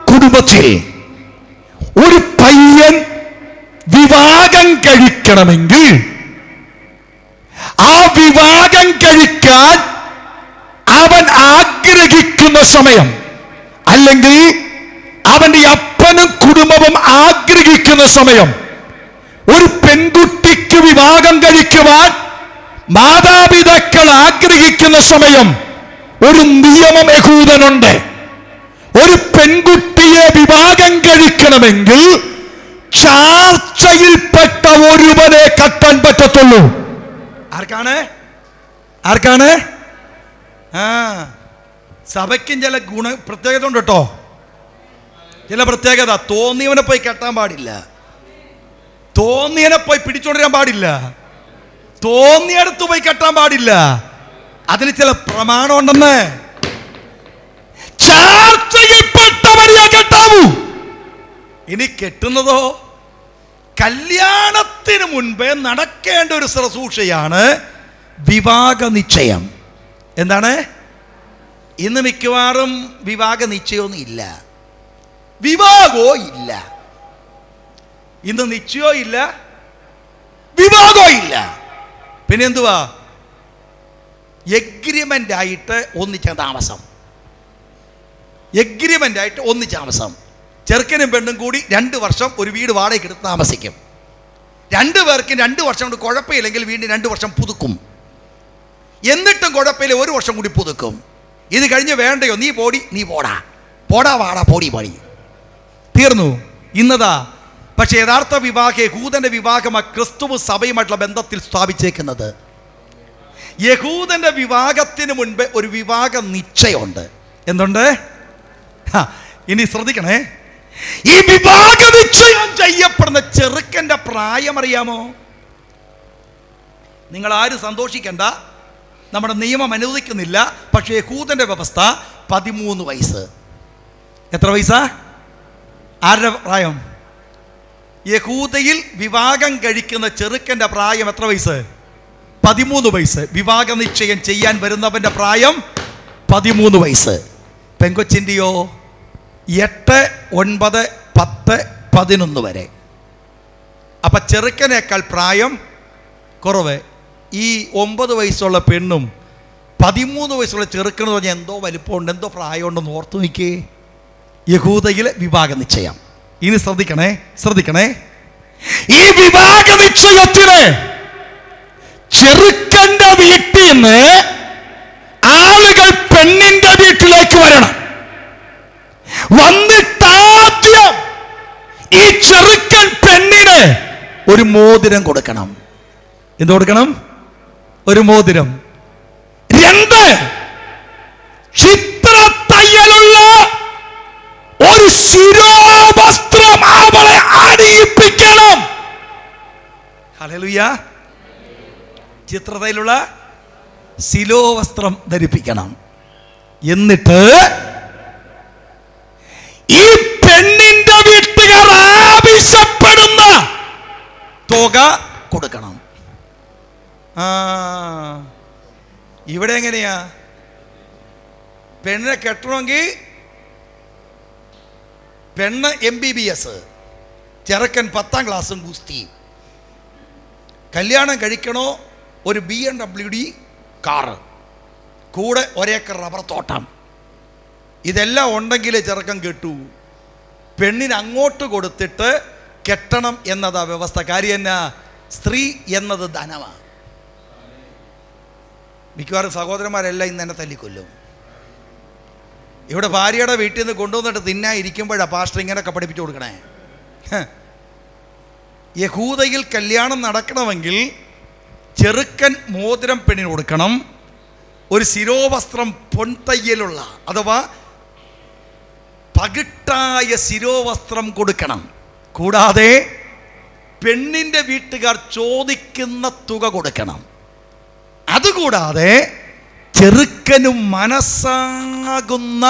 കുടുംബത്തിൽ ഒരു പയ്യൻ വിവാഹം കഴിക്കണമെങ്കിൽ ആ വിവാഹം കഴിക്കാൻ അവൻ ആഗ്രഹിക്കുന്ന സമയം, അല്ലെങ്കിൽ അവന്റെ അപ്പനും കുടുംബവും ആഗ്രഹിക്കുന്ന സമയം, ഒരു പെൺകുട്ടിക്ക് വിവാഹം കഴിക്കുവാൻ മാതാപിതാക്കൾ ആഗ്രഹിക്കുന്ന സമയം, ഒരു നിയമം യഹൂദനുണ്ട്. ഒരു പെൺകുട്ടിയെ വിവാഹം കഴിക്കണമെങ്കിൽ ചാർച്ചയിൽപ്പെട്ട ഒരുവനെ കെട്ടാൻ പറ്റത്തുള്ളൂ. ആർക്കാണ്? സഭയ്ക്കും ചില പ്രത്യേകത ഉണ്ട് കേട്ടോ. ചില പ്രത്യേകത. തോന്നിയവനെ പോയി കെട്ടാൻ പാടില്ല, തോന്നിയവനെ പോയി പിടിച്ചോണ്ടിരാൻ പാടില്ല, തോന്നിയടത്ത് പോയി കെട്ടാൻ പാടില്ല. അതിന് ചില പ്രമാണം ഉണ്ടെന്ന്. ചാർച്ചയിൽപ്പെട്ടവരെയാ കെട്ടാവൂ. ഇനി കെട്ടുന്നതോ കല്യാണത്തിന് മുൻപേ നടക്കേണ്ട ഒരു ശുശ്രൂഷയാണ് വിവാഹ നിശ്ചയം. എന്താണ്? ഇന്ന് മിക്കവാറും വിവാഹ നിശ്ചയമൊന്നും ഇല്ല, വിവാഹമോ ഇല്ല. ഇന്ന് നിശ്ചയോ ഇല്ല, വിവാഹമോ ഇല്ല. പിന്നെ എന്തുവാ? എഗ്രിമെന്റ് ആയിട്ട് ഒന്നിച്ച താമസം, എഗ്രിമെന്റ് ആയിട്ട് ഒന്നിച്ച താമസം. ചെറുക്കനും പെണ്ണും കൂടി 2 വർഷം ഒരു വീട് വാടകയ്ക്ക് എടുത്ത് താമസിക്കും. 2 പേർക്കും 2 വർഷം കൊണ്ട് കുഴപ്പമില്ലെങ്കിൽ വീണ്ടും 2 വർഷം പുതുക്കും. എന്നിട്ടും കുഴപ്പമില്ല, 1 വർഷം കൂടി പുതുക്കും. ഇത് കഴിഞ്ഞ് വേണ്ടയോ, നീ പോടി, നീ പോടാ, പോടാ വാടാ, പോടി പടി, തീർന്നു. ഇന്നതാ. പക്ഷെ യഥാർത്ഥ വിവാഹ യഹൂദന്റെ വിവാഹം ക്രിസ്തുവും സഭയുമായിട്ടുള്ള ബന്ധത്തിൽ സ്ഥാപിച്ചേക്കുന്നത്. യഹൂദന്റെ വിവാഹത്തിന് മുൻപ് ഒരു വിവാഹ നിശ്ചയമുണ്ട്. എന്തുണ്ട്? ഇനി ശ്രദ്ധിക്കണേ. ഈ വിവാഹ നിശ്ചയം ചെയ്യപ്പെടുന്ന ചെറുക്കന്റെ പ്രായം അറിയാമോ? നിങ്ങൾ ആരും സന്തോഷിക്കണ്ട, നമ്മുടെ നിയമം അനുവദിക്കുന്നില്ല. പക്ഷേ യഹൂദന്റെ വ്യവസ്ഥ 13 വയസ്സ്. എത്ര വയസ്സാ? ആരുടെ പ്രായം? യഹൂദയിൽ വിവാഹം കഴിക്കുന്ന ചെറുക്കന്റെ പ്രായം എത്ര വയസ്സ്? 13 വയസ്സ്. വിവാഹ നിശ്ചയം ചെയ്യാൻ വരുന്നവന്റെ പ്രായം 13 വയസ്സ്. പെങ്കൊച്ചിൻ്റെയോ 8, 9, 10, 11 വരെ. അപ്പം ചെറുക്കനേക്കാൾ പ്രായം കുറവ്. ഈ 9 വയസ്സുള്ള പെണ്ണും 13 വയസ്സുള്ള ചെറുക്കനെന്ന് പറഞ്ഞാൽ എന്തോ വലിപ്പമുണ്ട്, എന്തോ പ്രായമുണ്ടെന്ന് ഓർത്തു നോക്കിയേ. യഹൂദയിലെ വിവാഹ നിശ്ചയം. ഇനി ശ്രദ്ധിക്കണേ, ശ്രദ്ധിക്കണേ. ഈ വിവാഹ നിശ്ചയത്തിന് ചെറുക്കന്റെ വീട്ടിൽ നിന്ന് ആളുകൾ പെണ്ണിന്റെ വീട്ടിലേക്ക് വരണം. വന്നിട്ടാദ്യം ഈ ചെറുക്കൻ പെണ്ണിന് ഒരു മോതിരം കൊടുക്കണം. എന്ത് കൊടുക്കണം? ഒരു മോതിരം. 2, ചിത്ര തയ്യലുള്ള ഒരു ശിരോവസ്ത്രം അവളെ അണിയിപ്പിക്കണം. ഹല്ലേലൂയ. ചിത്രതയിലുള്ള ശിരോവസ്ത്രം ധരിപ്പിക്കണം. എന്നിട്ട് ഈ പെണ്ണിന്റെ വീട്ടുകാർ ആവശ്യപ്പെടുന്ന തുക കൊടുക്കണം. ഇവിടെ എങ്ങനെയാ? പെണ്ണിനെ കെട്ടണമെങ്കിൽ പെണ്ണ് MBBS, ചെറുക്കൻ 10ാം ക്ലാസ്സും ഗുസ്തിയും. കല്യാണം കഴിക്കണോ? ഒരു BMW കാറ്, കൂടെ 1 ഏക്കർ റബ്ബർ തോട്ടം. ഇതെല്ലാം ഉണ്ടെങ്കിൽ ചെറുക്കൻ കെട്ടു. പെണ്ണിന് അങ്ങോട്ട് കൊടുത്തിട്ട് കെട്ടണം എന്നതാ വ്യവസ്ഥ. കാര്യം എന്നാ? സ്ത്രീ എന്നത് ധനമാണ്. മിക്കവാറും സഹോദരന്മാരെല്ലാം ഇന്ന് എന്നെ തല്ലിക്കൊല്ലും. ഇവിടെ ഭാര്യയുടെ വീട്ടിൽ നിന്ന് കൊണ്ടുവന്നിട്ട് തിന്നായിരിക്കുമ്പോഴാണ് പാസ്റ്റർ ഇങ്ങനെയൊക്കെ പഠിപ്പിച്ചു കൊടുക്കണേ. യഹൂദയിൽ കല്യാണം നടക്കണമെങ്കിൽ ചെറുക്കൻ മോതിരം പെണ്ണിന് കൊടുക്കണം. ഒരു ശിരോവസ്ത്രം പൊൻതയ്യലുള്ള അഥവാ പകിട്ടായ ശിരോവസ്ത്രം കൊടുക്കണം. കൂടാതെ പെണ്ണിൻ്റെ വീട്ടുകാർ ചോദിക്കുന്ന തുക കൊടുക്കണം. അതുകൂടാതെ ചെറുക്കനും മനസ്സാകുന്ന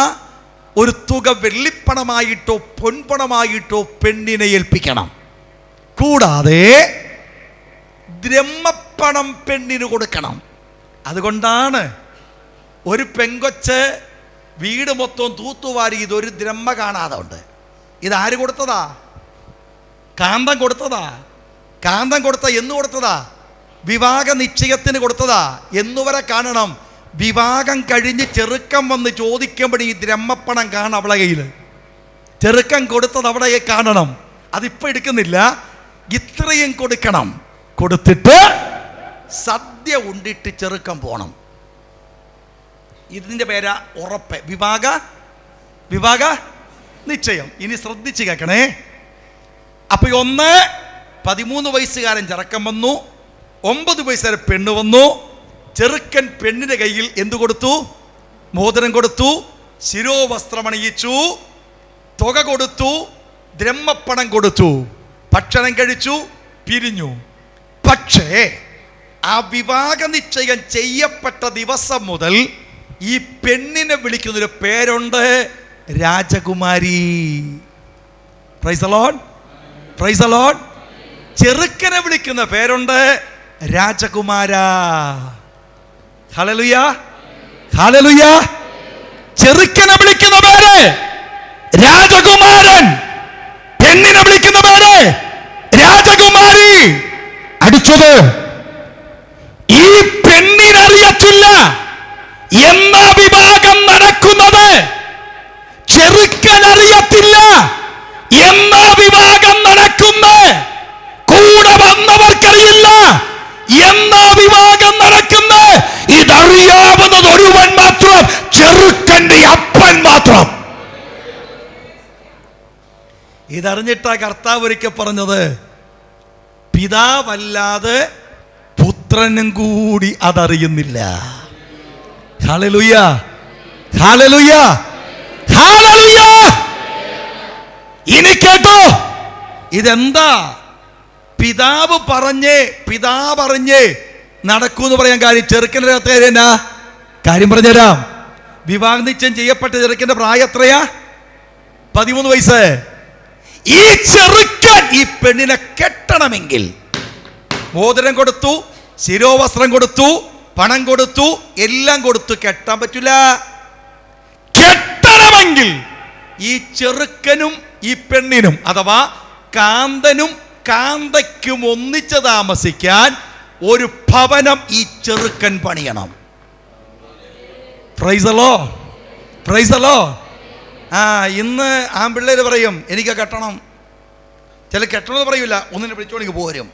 ഒരു തുക വെള്ളിപ്പണമായിട്ടോ പൊൻപണമായിട്ടോ പെണ്ണിനെ ഏൽപ്പിക്കണം. കൂടാതെ ദ്രഹ്മപ്പണം പെണ്ണിന് കൊടുക്കണം. അതുകൊണ്ടാണ് ഒരു പെങ്കൊച്ച് വീട് മൊത്തം തൂത്തുവാരി ഇതൊരു ദ്രഹ്മ കാണാതെ ഉണ്ട്. ഇതാര് കൊടുത്തതാ? കാന്തം കൊടുത്തതാ. കാന്തം കൊടുത്ത എന്ന് കൊടുത്തതാ? വിവാഹ നിശ്ചയത്തിന് കൊടുത്തതാ. എന്നുവരെ കാണണം. വിവാഹം കഴിഞ്ഞ് ചെറുക്കം വന്ന് ചോദിക്കുമ്പോൾ ഈ ദ്രഹ്മപ്പണം കാണാം അവളെ കയ്യിൽ. ചെറുക്കം കൊടുത്തത് അവിടെ കാണണം. അതിപ്പോൾ എടുക്കുന്നില്ല. ഇത്രയും കൊടുക്കണം. കൊടുത്തിട്ട് സദ്യ ഉണ്ടിട്ട് ചെറുക്കം പോണം. ഇതിൻ്റെ പേരാ ഉറപ്പ്. വിവാഹ നിശ്ചയം. ഇനി ശ്രദ്ധിച്ച് കേൾക്കണേ. അപ്പൊ 13 വയസ്സുകാരൻ ചെറുക്കം വന്നു, 9 വയസ്സുകാരൻ പെണ്ണ് വന്നു. ചെറുക്കൻ പെണ്ണിന്റെ കയ്യിൽ എന്തു കൊടുത്തു? മോതിരം കൊടുത്തു, ശിരോവസ്ത്രമണിയിച്ചു, തുക കൊടുത്തു, ദ്രഹ്മപ്പണം കൊടുത്തു, ഭക്ഷണം കഴിച്ചു, പിരിഞ്ഞു. പക്ഷേ ആ വിവാഹ നിശ്ചയം ചെയ്യപ്പെട്ട ദിവസം മുതൽ ഈ പെണ്ണിനെ വിളിക്കുന്നൊരു പേരുണ്ട്, രാജകുമാരി. Price the lord, praise the Lord. ചെറുക്കനെ വിളിക്കുന്ന പേരുണ്ട് രാജകുമാര. Hallelujah, hallelujah. ചെറുക്കനെ വിളിക്കുന്ന പേര് രാജകുമാരൻ, പെണ്ണിനെ വിളിക്കുന്ന പേര് രാജകുമാരി. അടിച്ചത് ഈ പെണ്ണിനറിയത്തില്ല എന്നാ വിവാഹം നടക്കുന്നത്, ചെറുക്കനറിയത്തില്ല എന്നാ വിവാഹം നടക്കുന്നത്, കൂടെ വന്നവർക്കറിയില്ല എന്നാ വിവാഹം നടക്കുന്നത്. ഇതറിയാവുന്നത് ഒരുവൻ മാത്രം, ചെറുക്കന്റെ അപ്പൻ മാത്രം. ഇതറിഞ്ഞിട്ടാ കർത്താവ് ഒരിക്കൽ പറഞ്ഞത്, പിതാവല്ലാതെ പുത്രനും കൂടി അതറിയുന്നില്ല. Hallelujah, hallelujah, hallelujah. ഇനി കേട്ടോ, ഇതെന്താ? പിതാവ് പറഞ്ഞ് നടക്കൂന്ന് പറയാൻ കാര്യം. ചെറുക്കൻ്റെ അകത്തേനാ കാര്യം പറഞ്ഞുതരാം. വിവാഹ നിശ്ചയം ചെയ്യപ്പെട്ട ചെറുക്കൻ്റെ പ്രായം എത്രയാ? 13 വയസ്സ്. ഈ ചെറുക്കൻ ഈ പെണ്ണിനെ കെട്ടണമെങ്കിൽ മോതിരം കൊടുത്തു, ശിരോവസ്ത്രം കൊടുത്തു, പണം കൊടുത്തു, എല്ലാം കൊടുത്തു. കെട്ടാൻ പറ്റില്ല. കെട്ടണമെങ്കിൽ ഈ ചെറുക്കനും ഈ പെണ്ണിനും അഥവാ കാന്തനും കാന്തയ്ക്കും ഒന്നിച്ച് താമസിക്കാൻ ഒരു ഭവനം ഈ ചെറുക്കൻ പണിയണം. Price the lord, praise the Lord. ഇന്ന് ആൺപിള്ളേർ പറയും എനിക്ക് കെട്ടണം. ചില കെട്ടണമെന്ന് പറയൂല, ഒന്നിനെ വിളിച്ചോണെങ്കിൽ പോരും.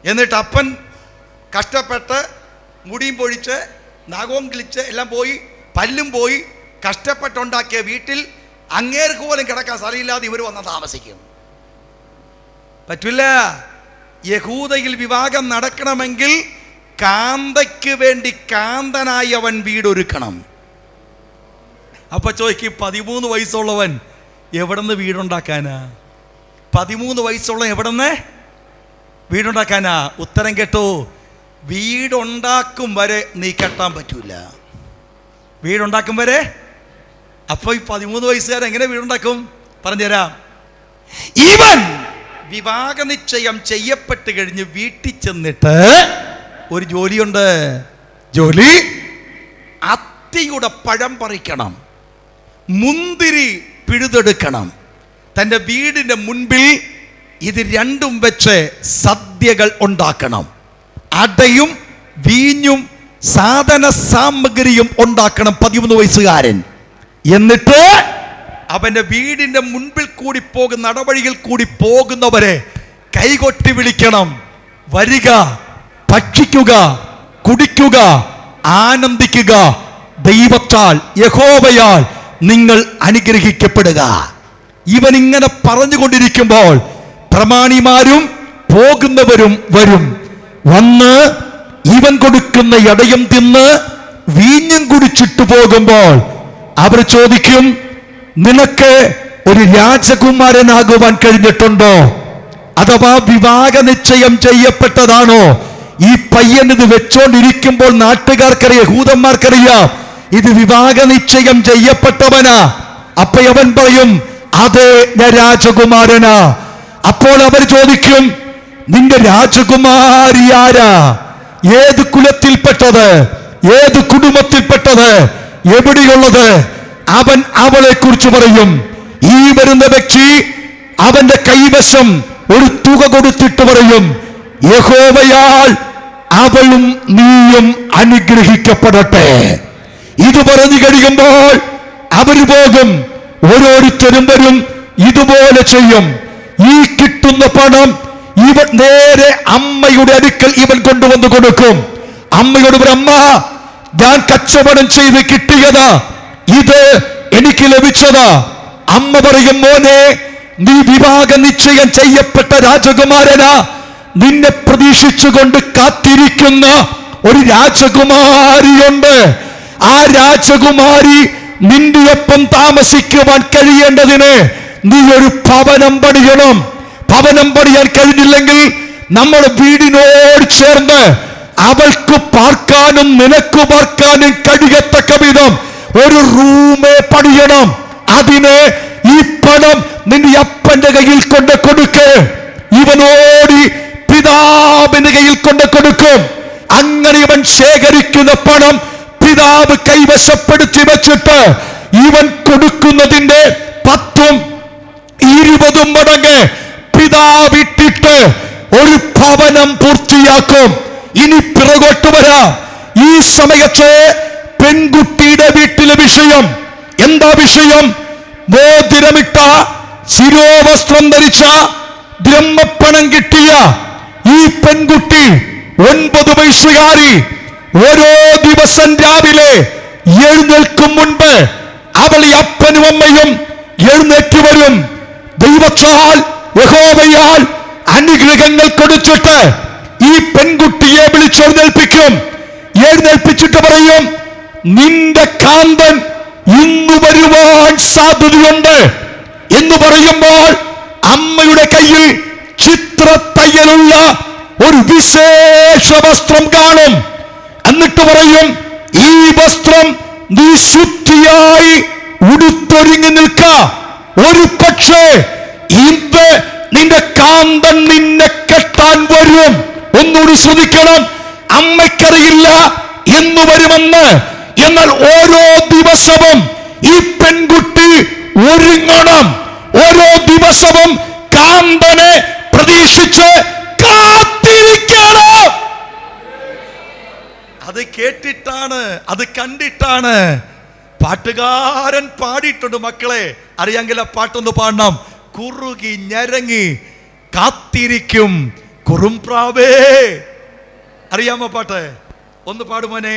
എന്നിട്ട് അപ്പൻ കഷ്ടപ്പെട്ട് മുടിയും പൊഴിച്ച് നഖവും കിളിച്ച് എല്ലാം പോയി, പല്ലും പോയി, കഷ്ടപ്പെട്ടുണ്ടാക്കിയ വീട്ടിൽ അങ്ങേർക്ക് പോലും കിടക്കാൻ സ്ഥലമില്ലാതെ ഇവർ വന്ന് താമസിക്കും. പറ്റില്ല. യഹൂദയിൽ വിവാഹം നടക്കണമെങ്കിൽ കാന്തയ്ക്ക് വേണ്ടി കാന്തനായി അവൻ വീടൊരുക്കണം. അപ്പൊ ചോദിക്കും, 13 വയസ്സുള്ളവൻ എവിടെന്ന് വീടുണ്ടാക്കാനാ? 13 വയസ്സുള്ള എവിടെന്ന് വീടുണ്ടാക്കാനാ? ഉത്തരം കേട്ടോ, വീടുണ്ടാക്കും വരെ നീ കെട്ടാൻ പറ്റൂല. വീടുണ്ടാക്കും വരെ. അപ്പൊ ഈ 13 വയസ്സുകാരൻ എങ്ങനെ വീടുണ്ടാക്കും? പറഞ്ഞുതരാം. ഇവൻ വിവാഹ നിശ്ചയം ചെയ്യപ്പെട്ട് കഴിഞ്ഞ് വീട്ടിൽ ചെന്നിട്ട് ഒരു ജോലിയുണ്ട്. ജോലി അത്തിയുടെ പഴം പറിക്കണം, മുന്തിരി പിഴുതെടുക്കണം. തൻ്റെ വീടിൻ്റെ മുൻപിൽ ഇത് രണ്ടും വെച്ച് സദ്യകൾ ഉണ്ടാക്കണം. അടയും വീഞ്ഞും സാധന സാമഗ്രിയും ഉണ്ടാക്കണം 13 വയസ്സുകാരൻ. എന്നിട്ട് അവൻ്റെ വീടിൻ്റെ മുൻപിൽ കൂടി പോകുന്ന നടവഴിയിൽ കൂടി പോകുന്നവരെ കൈകൊട്ടി വിളിക്കണം. വരിക, ഭക്ഷിക്കുക, കുടിക്കുക, ആനന്ദിക്കുക, ദൈവത്താൽ യഹോവയാൽ നിങ്ങൾ അനുഗ്രഹിക്കപ്പെടുക. ഇവൻ ഇങ്ങനെ പറഞ്ഞുകൊണ്ടിരിക്കുമ്പോൾ പ്രമാണിമാരും പോകുന്നവരും വരും. വന്ന് ഇവൻ കൊടുക്കുന്ന ഇടയും തിന്ന് വീഞ്ഞും കുടിച്ചിട്ട് പോകുമ്പോൾ അവർ ചോദിക്കും, നിനക്ക് ഒരു രാജകുമാരനാകുവാൻ കഴിഞ്ഞിട്ടുണ്ടോ? അഥവാ വിവാഹ നിശ്ചയം ചെയ്യപ്പെട്ടതാണോ? ഈ പയ്യൻ ഇത് വെച്ചോണ്ടിരിക്കുമ്പോൾ നാട്ടുകാർക്കറിയാം, യഹൂദന്മാർക്കറിയാം ഇത് വിവാഹ നിശ്ചയം ചെയ്യപ്പെട്ടവനാ. അപ്പൊ അവൻ പറയും, അതെ, ഞാൻ രാജകുമാരനാ. അപ്പോൾ അവർ ചോദിക്കും, നിന്റെ രാജകുമാരി ആരാ? ഏത് കുലത്തിൽപ്പെട്ടത്? ഏത് കുടുംബത്തിൽപ്പെട്ടത്? എവിടെയുള്ളത്? അവൻ അവളെ കുറിച്ച് പറയും. ഈ വരുന്ന വ്യക്തി അവന്റെ കൈവശം ഒരു തുക കൊടുത്തിട്ട് പറയും, യഹോവയാൽ അവളും നീയും അനുഗ്രഹിക്കപ്പെടട്ടെ. ഇത് പറഞ്ഞു കഴിയുമ്പോൾ അവർ പോകും. ഓരോരുത്തരും വരും, ഇതുപോലെ ചെയ്യും. ഈ കിട്ടുന്ന പണം ഇവൻ നേരെ അമ്മയുടെ അടുക്കൽ ഇവൻ കൊണ്ടുവന്ന് കൊടുക്കും. അമ്മയോട് പറയും, അമ്മ, ഞാൻ കച്ചവടം ചെയ്ത് കിട്ടിയതാ, ഇത് എനിക്ക് ലഭിച്ചതാ. അമ്മ പറയും, മോനെ, നീ വിവാഹ നിശ്ചയം ചെയ്യപ്പെട്ട രാജകുമാരനാ. നിന്നെ പ്രതീക്ഷിച്ചുകൊണ്ട് കാത്തിരിക്കുന്ന ഒരു രാജകുമാരിയുണ്ട്. ആ രാജകുമാരി നിന്റെ ഒപ്പം താമസിക്കുവാൻ കഴിയേണ്ടതിന് നീ ഒരു ഭവനം പണിയണം. ഭവനം പണിയാൻ കഴിഞ്ഞില്ലെങ്കിൽ നമ്മുടെ വീടിനോട് ചേർന്ന് അവൾക്ക് പാർക്കാനും നിനക്ക് പാർക്കാനും കഴിയത്തക്ക വിധം ഒരു റൂമേ പണിയണം. അതിന് ഈ പണം നിന്റെ അപ്പന്റെ കയ്യിൽ കൊണ്ട് കൊടുക്ക്. ഇവനോ ശേഖരിക്കുന്ന പണം പിതാവ് കൈവശപ്പെടുത്തി വെച്ചിട്ട് ഇവൻ കൊടുക്കുന്നതിന്റെ 10ഉം 20ഉം മടങ്ങ് പിതാവ് ഇട്ടിട്ട് ഒരു ഭവനം പൂർത്തിയാക്കും. ഇനി പിറകോട്ട് വരാം. ഈ സമയത്ത് പെൺകുട്ടിയുടെ വീട്ടിലെ വിഷയം എന്താ? വിഷയം മോതിരമിട്ട, ശിരോവസ്ത്രം ധരിച്ച, ബ്രഹ്മപ്പണം കിട്ടിയ ഈ പെൺകുട്ടി 9 വയസ്സുകാരി ഓരോ ദിവസം രാവിലെ എഴുന്നേൽക്കും മുൻപ് അവൾ ഈ അപ്പനും അമ്മയും എഴുന്നേറ്റ് വരും. ദൈവത്താൽ യഹോവയാൽ അനുഗ്രഹങ്ങൾ കൊടുത്തിട്ട് ഈ പെൺകുട്ടിയെ വിളിച്ചെഴുന്നേൽപ്പിക്കും. എഴുന്നേൽപ്പിച്ചിട്ട് പറയും, നിന്റെ കാന്തൻ ഇന്ന് വരുവാൻ സാധ്യതയുണ്ട് എന്ന് പറയുമ്പോൾ അമ്മയുടെ കയ്യിൽ ചിത്രത്തയ്യലുള്ള ഒരു വിശേഷ വസ്ത്രം കാണും. എന്നിട്ട് പറയും, ഈ വസ്ത്രം നീ ശുദ്ധിയായി ഉടുത്തൊരുങ്ങി നിൽക്ക. ഒരു പക്ഷേ ഇന്ന് നിന്റെ കാന്തൻ നിന്നെ കെട്ടാൻ വരും. ഒന്നുകൂടി ശ്രദ്ധിക്കണം. അമ്മയ്ക്കറിയില്ല എന്ന് വരുമെന്ന്. എന്നാൽ ഓരോ ദിവസവും ഈ പെൺകുട്ടി ഒരുങ്ങണം. ഓരോ ദിവസവും കാന്തനെ പ്രതീക്ഷിച്ച് കാത്തിരിക്കണം. അത് കേട്ടിട്ടാണ്, അത് കണ്ടിട്ടാണ് പാട്ടുകാരൻ പാടിയിട്ടുണ്ട്. മക്കളെ അറിയാമെങ്കിൽ ആ പാട്ടൊന്ന് പാടണം. കുറുകി ഞരങ്ങി കാത്തിരിക്കും കുറുംപ്രാവേ. അറിയാമോ പാട്ട്? ഒന്ന് പാടുമോനെ.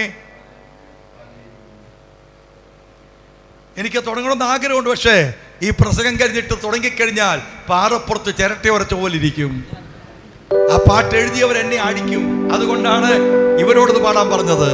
എനിക്ക് തുടങ്ങണമെന്ന് ആഗ്രഹമുണ്ട്. പക്ഷേ ഈ പ്രസംഗം കഴിഞ്ഞിട്ട് തുടങ്ങിക്കഴിഞ്ഞാൽ പാറപ്പുറത്ത് ചിരട്ട ഉരച്ച പോലെ ഇരിക്കും. ആ പാട്ട് എഴുതിയവർ എന്നെ അടിക്കും. അതുകൊണ്ടാണ് ഇവരോടത് പാടാൻ പറഞ്ഞത്.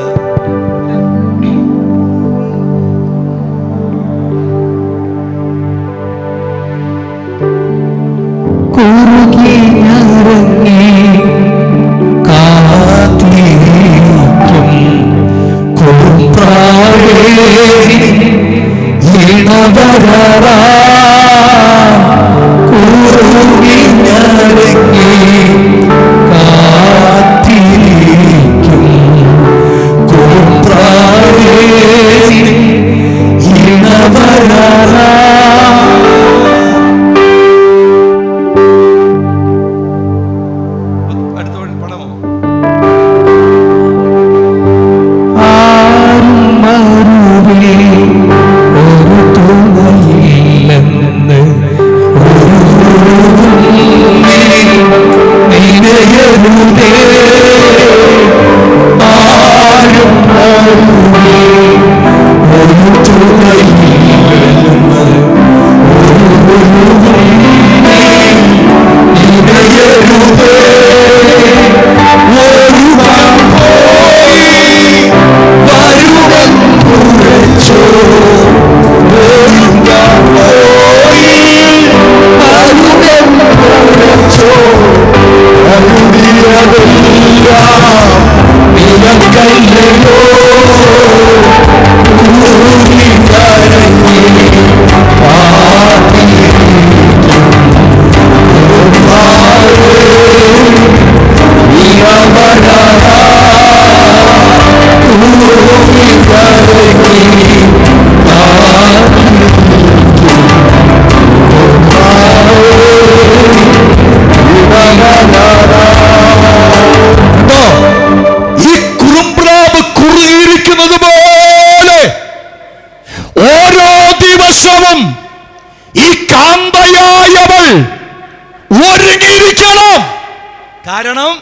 കാരണം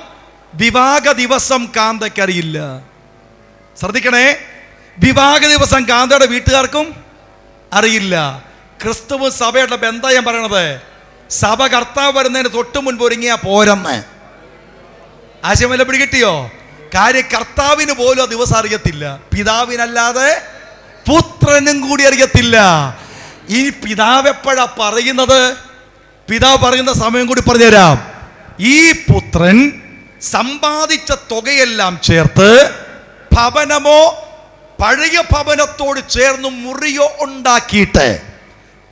വിവാഹ ദിവസം കാന്തയ്ക്കറിയില്ല. ശ്രദ്ധിക്കണേ, വിവാഹ ദിവസം കാന്തയുടെ വീട്ടുകാർക്കും അറിയില്ല. ക്രിസ്തുവും സഭയുടെ ബന്ധം ഞാൻ പറയണത്, സഭ കർത്താവ് വരുന്നതിന് തൊട്ട് മുൻപ് ഒരുങ്ങിയാ പോരെന്ന്. ആശയം വല്ല പിടികിട്ടിയോ? കാര്യം കർത്താവിന് പോലും ആ ദിവസം അറിയത്തില്ല. പിതാവിനല്ലാതെ പുത്രനും കൂടി അറിയത്തില്ല. ഈ പിതാവ് എപ്പോഴാ പറയുന്നത്? പിതാവ് പറയുന്ന സമയം കൂടി പറഞ്ഞുതരാം. ഈ പുത്രൻ സമ്പാദിച്ച തുകയെല്ലാം ചേർത്ത് ഭവനമോ പഴയ ഭവനത്തോട് ചേർന്ന് മുറിയോ ഉണ്ടാക്കിയിട്ട്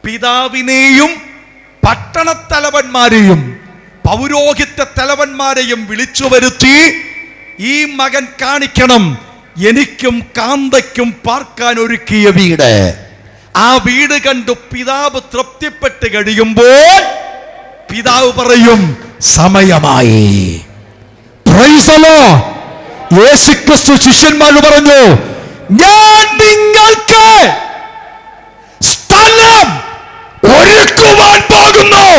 പിതാവിനെയും പട്ടണത്തലവന്മാരെയും പൗരോഹിത്യ തലവന്മാരെയും വിളിച്ചു വരുത്തി ഈ മകൻ കാണിക്കണം എനിക്കും കാന്തയ്ക്കും പാർക്കാൻ ഒരുക്കിയ വീട്. ആ വീട് കണ്ടു പിതാവ് തൃപ്തിപ്പെട്ട് കഴിയുമ്പോൾ പിതാവ് പറയും സമയമായി. Price the Lord. യേശുക്രിസ്തു ശിഷ്യന്മാരോട് പറഞ്ഞു, ഞാൻ നിങ്ങൾക്ക് സ്ഥലം ഒരുക്കുവാൻ പോകുന്നു.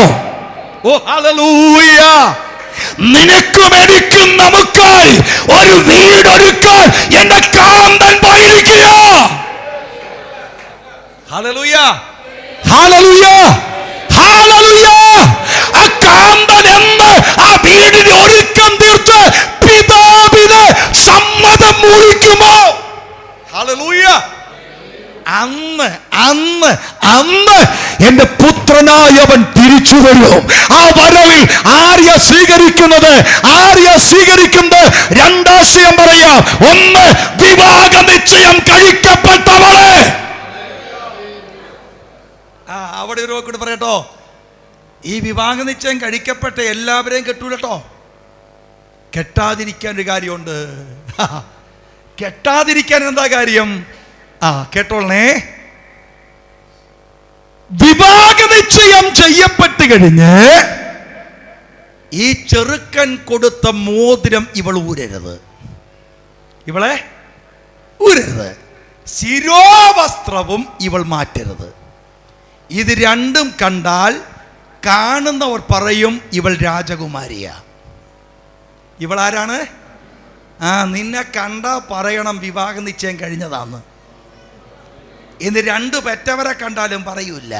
ഓ ഹല്ലേലൂയ. നിനക്കും എനിക്കും നമുക്കായി ഒരു വീടൊരുക്കാൻ എന്റെ കാന്തൻ പോയിരിക്കുക. ഹല്ലേലൂയ. ഹല്ലേലൂയ. ഹല്ലേലൂയ. ആ കാന്തൻ എന്ന് ആ വീടിന് ഒരുക്കം തീർത്ത് പിതാവിന് സമ്മതം മൂളിക്കുമോ? ഹല്ലേലൂയ. അന്ന് അന്ന് അന്ന് എന്റെ പുത്രനായവൻ തിരിച്ചു വരും. ആ വരവിൽ ആര്യ സ്വീകരിക്കുന്നത് രണ്ടാശയം പറയാം. ഒന്ന്, വിവാഹ നിശ്ചയം കഴിക്കപ്പെട്ടവള്. അവിടെ ഒരു വാക്കൂടെ പറയട്ടോ. ഈ വിവാഹ നിശ്ചയം കഴിക്കപ്പെട്ട എല്ലാവരെയും കെട്ടൂലട്ടോ. കെട്ടാതിരിക്കാൻ ഒരു കാര്യമുണ്ട്. കെട്ടാതിരിക്കാൻ എന്താ കാര്യം? കേട്ടോളേ. വിവാഹ നിശ്ചയം ചെയ്യപ്പെട്ട് കഴിഞ്ഞ് ഈ ചെറുക്കൻ കൊടുത്ത മോതിരം ഇവൾ ഊരരുത്. ഇവളെ ഊരരുത്. ശിരോവസ്ത്രവും ഇവൾ മാറ്റരുത്. ഇത് രണ്ടും കണ്ടാൽ കാണുന്നവർ പറയും ഇവൾ രാജകുമാരിയാ. ഇവൾ ആരാണ്? നിന്നെ കണ്ടാ പറയണം വിവാഹ നിശ്ചയം കഴിഞ്ഞതാന്ന്. ഇന്ന് രണ്ടു പെറ്റവരെ കണ്ടാലും പറയൂല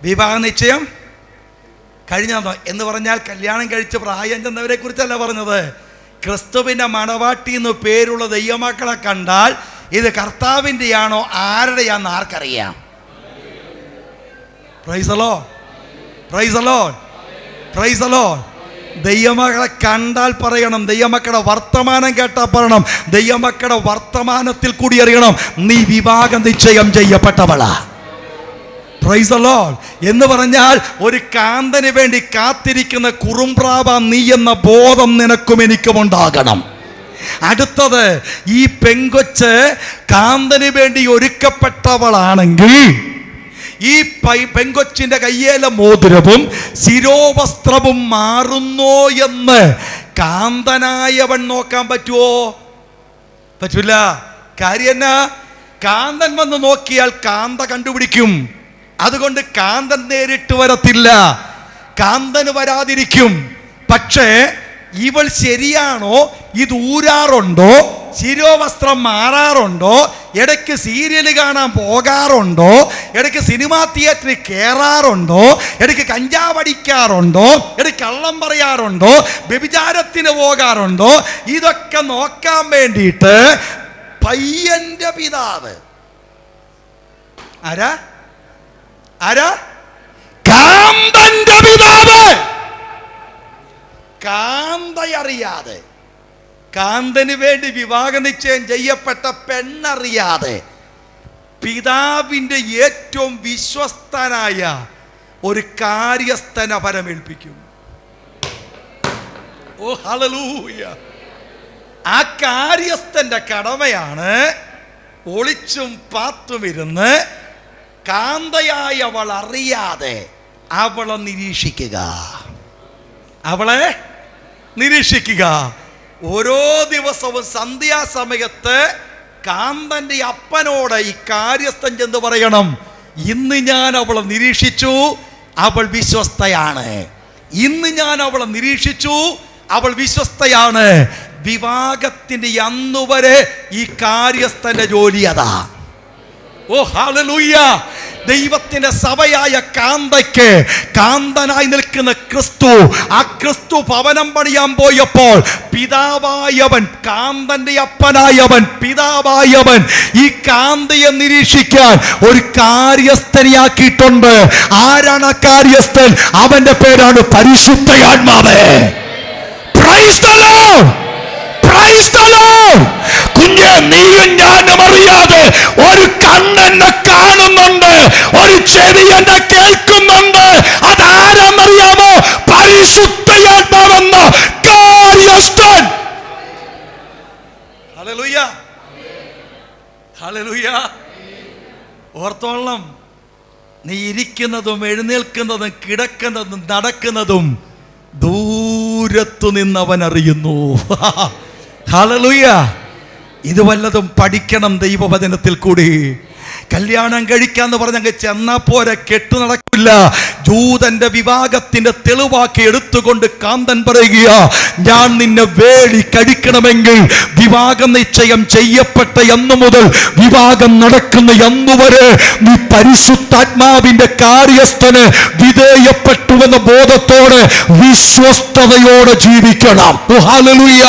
വിവാഹ നിശ്ചയം കഴിഞ്ഞതോ എന്ന് പറഞ്ഞാൽ കല്യാണം കഴിച്ച് പ്രായം ചെന്നവരെ കുറിച്ചല്ല പറഞ്ഞത്. ക്രിസ്തുവിൻ്റെ മണവാട്ടി എന്ന് പേരുള്ള ദൈവമക്കളെ കണ്ടാൽ ഇത് കർത്താവിൻ്റെയാണോ ആരുടെയാന്ന് ആർക്കറിയാം? Price the lord. Praise the lord. Praise the Lord. ദൈവമക്കളെ കണ്ടാൽ പറയണം. ദൈവമക്കളുടെ വർത്തമാനം കേട്ടാൽ പറയണം. ദൈവമക്കളുടെ വർത്തമാനത്തിൽ കൂടി അറിയണം നീ വിവാഹ നിശ്ചയം ചെയ്യപ്പെട്ടവളാ. Price the Lord. എന്ന് പറഞ്ഞാൽ ഒരു കാന്തന് വേണ്ടി കാത്തിരിക്കുന്ന കുറുമ്പ്രാവ നീ എന്ന ബോധം നിനക്കും എനിക്കും ഉണ്ടാകണം. അടുത്തത്, ഈ പെങ്കൊച്ച് കാന്തന് വേണ്ടി ഒരുക്കപ്പെട്ടവളാണെങ്കിൽ ഈ പെങ്കൊച്ചിന്റെ കയ്യേലെ മോതിരവും ശിരോവസ്ത്രവും മാറുന്നോ എന്ന് കാന്തനായവൻ നോക്കാൻ പറ്റുമോ? പറ്റൂല. കാര്യം എന്നാ? കാന്തൻ വന്ന് നോക്കിയാൽ കാന്ത കണ്ടുപിടിക്കും. അതുകൊണ്ട് കാന്തൻ നേരിട്ട് വരത്തില്ല, കാന്തന് വരാതിരിക്കും. പക്ഷേ ഇവൾ ശരിയാണോ? ഇത് ഊരാറുണ്ടോ? ശിരോവസ്ത്രം മാറാറുണ്ടോ? ഇടയ്ക്ക് സീരിയൽ കാണാൻ പോകാറുണ്ടോ? ഇടയ്ക്ക് സിനിമാ തിയേറ്ററിൽ കയറാറുണ്ടോ? ഇടയ്ക്ക് കഞ്ചാവടിക്കാറുണ്ടോ? ഇടയ്ക്ക് കള്ളം പറയാറുണ്ടോ? വ്യഭിചാരത്തിന് പോകാറുണ്ടോ? ഇതൊക്കെ നോക്കാൻ വേണ്ടിയിട്ട് പയ്യന്റെ പിതാവ് ആരാ? കാന്തന്റെ പിതാവ്. കാന്തയറിയാതെ, കാന്തന് വേണ്ടി വിവാഹ നിശ്ചയം ചെയ്യപ്പെട്ട പെണ്ണറിയാതെ പിതാവിൻ്റെ ഏറ്റവും വിശ്വസ്തനായ ഒരു കാര്യസ്ഥന പരമേൽപ്പിക്കും. ഓ ഹല്ലേലൂയ. ആ കാര്യസ്ഥന്റെ കടമയാണ് ഒളിച്ചും പാത്തുമിരുന്ന് കാന്തയായവൾ അറിയാതെ അവളെ നിരീക്ഷിക്കുക. അവളെ നിരീക്ഷിക്കുക. ഓരോ ദിവസവും സന്ധ്യാസമയത്ത് കാന്തന്റെ അപ്പനോട് ഈ കാര്യസ്ഥൻ ചെന്ന് പറയണം, ഇന്ന് ഞാൻ അവളെ നിരീക്ഷിച്ചു, അവൾ വിശ്വസ്തയാണ്. ഇന്ന് ഞാൻ അവളെ നിരീക്ഷിച്ചു, അവൾ വിശ്വസ്തയാണ്. വിവാഹത്തിന്റെ അന്നുവരെ ഈ കാര്യസ്ഥന്റെ ജോലി അതാ. ഓ ഹല്ലേലൂയ. ദൈവത്തിന്റെ സഭയായ കാന്തയ്ക്ക് കാന്തനായി നിൽക്കുന്ന ക്രിസ്തു, ആ ക്രിസ്തു ഭവനം പണിയാൻ പോയപ്പോൾ പിതാവായവൻ, കാന്തന്റെ അപ്പനായവൻ, പിതാവായവൻ ഈ കാന്തയെ നിരീക്ഷിക്കാൻ ഒരു കാര്യസ്ഥനെയാക്കിയിട്ടുണ്ട്. ആരാണ് ആ കാര്യസ്ഥൻ? അവന്റെ പേരാണ് പരിശുദ്ധയാത്മാവ്. Praise the lord. Praise the lord. കുഞ്ഞ്, നീയും ഞാനും അറിയാതെ ഒരു കണ്ണെന്നെ കാണുന്നുണ്ട്, ഒരു ചെവി എന്നെ കേൾക്കുന്നുണ്ട്. അതാരെന്നറിയാമോ? പരിശുദ്ധയാത്മാവെന്ന കാര്യസ്ഥൻ. ഹല്ലേലൂയ. ഓർത്തോളം, നീ ഇരിക്കുന്നതും എഴുന്നേൽക്കുന്നതും കിടക്കുന്നതും നടക്കുന്നതും ദൂരത്തു നിന്നവൻ അറിയുന്നു. ഹല്ലേലൂയ. ഇത് വല്ലതും പഠിക്കണം ദൈവവചനത്തിൽ കൂടി. കല്യാണം കഴിക്കാന്ന് പറഞ്ഞങ്ങ് ചെന്നാ പോരെ, കെട്ടു നടക്കില്ല. ജൂതന്റെ വിവാഹത്തിന്റെ തെളിവാക്കി എടുത്തുകൊണ്ട് കാന്തൻ പറയുക, ഞാൻ നിന്നെ വേളി കഴിക്കണമെങ്കിൽ വിവാഹ നിശ്ചയം ചെയ്യപ്പെട്ട അന്നു മുതൽ വിവാഹം നടക്കുന്ന അന്നു വരെ നീ പരിശുദ്ധാത്മാവിന്റെ കാര്യസ്ഥന് വിധേയപ്പെട്ടുവെന്ന ബോധത്തോടെ വിശ്വസ്തയോടെ ജീവിക്കണം. ഹല്ലേലൂയ.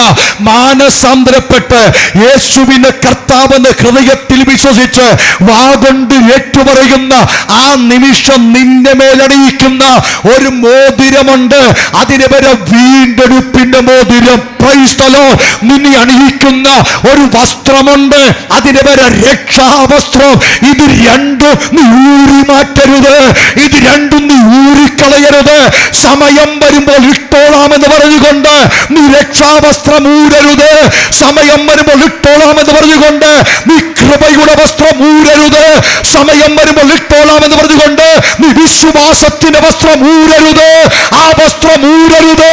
മാനസാന്തരപ്പെട്ട് യേശുവിനെ കർത്താവെന്ന് ഹൃദയത്തിൽ വിശ്വസിച്ച് വാഗൊണ്ട് ഏറ്റുപറയുന്ന ആ നിമിഷം നിന്റെ മേലണിയിക്കുന്ന ഒരു മോതിരമുണ്ട്. അതിന് വരെ വീണ്ടെടുപ്പിന്റെ മോതിരം. Price the Lord. നിന്നെ അണിയിക്കുന്ന ഒരു വസ്ത്രമുണ്ട്. അതിന് വരെ രക്ഷാവസ്ത്രം. ഇത് രണ്ടും നീ ഊരി മാറ്റരുത്. ഇത് രണ്ടും നീ ഊരിക്കളയരുത്. സമയം വരുമ്പോൾ ഇട്ടോളാമെന്ന് പറഞ്ഞുകൊണ്ട് നീ രക്ഷാവസ്ത്രം ഊരരുത്. സമയം വരുമ്പോൾ ഇട്ടോളാമെന്ന് പറഞ്ഞുകൊണ്ട് നീ കൃപയുടെ വസ്ത്രം ഊരരുത്. സമയം വരുമ്പോൾ ഇട്ടോളാമെന്ന് പറഞ്ഞുകൊണ്ട് നീ വിശ്വാസത്തിന്റെ വസ്ത്രം ഊരരുത്. ആ വസ്ത്രം ഊരരുത്.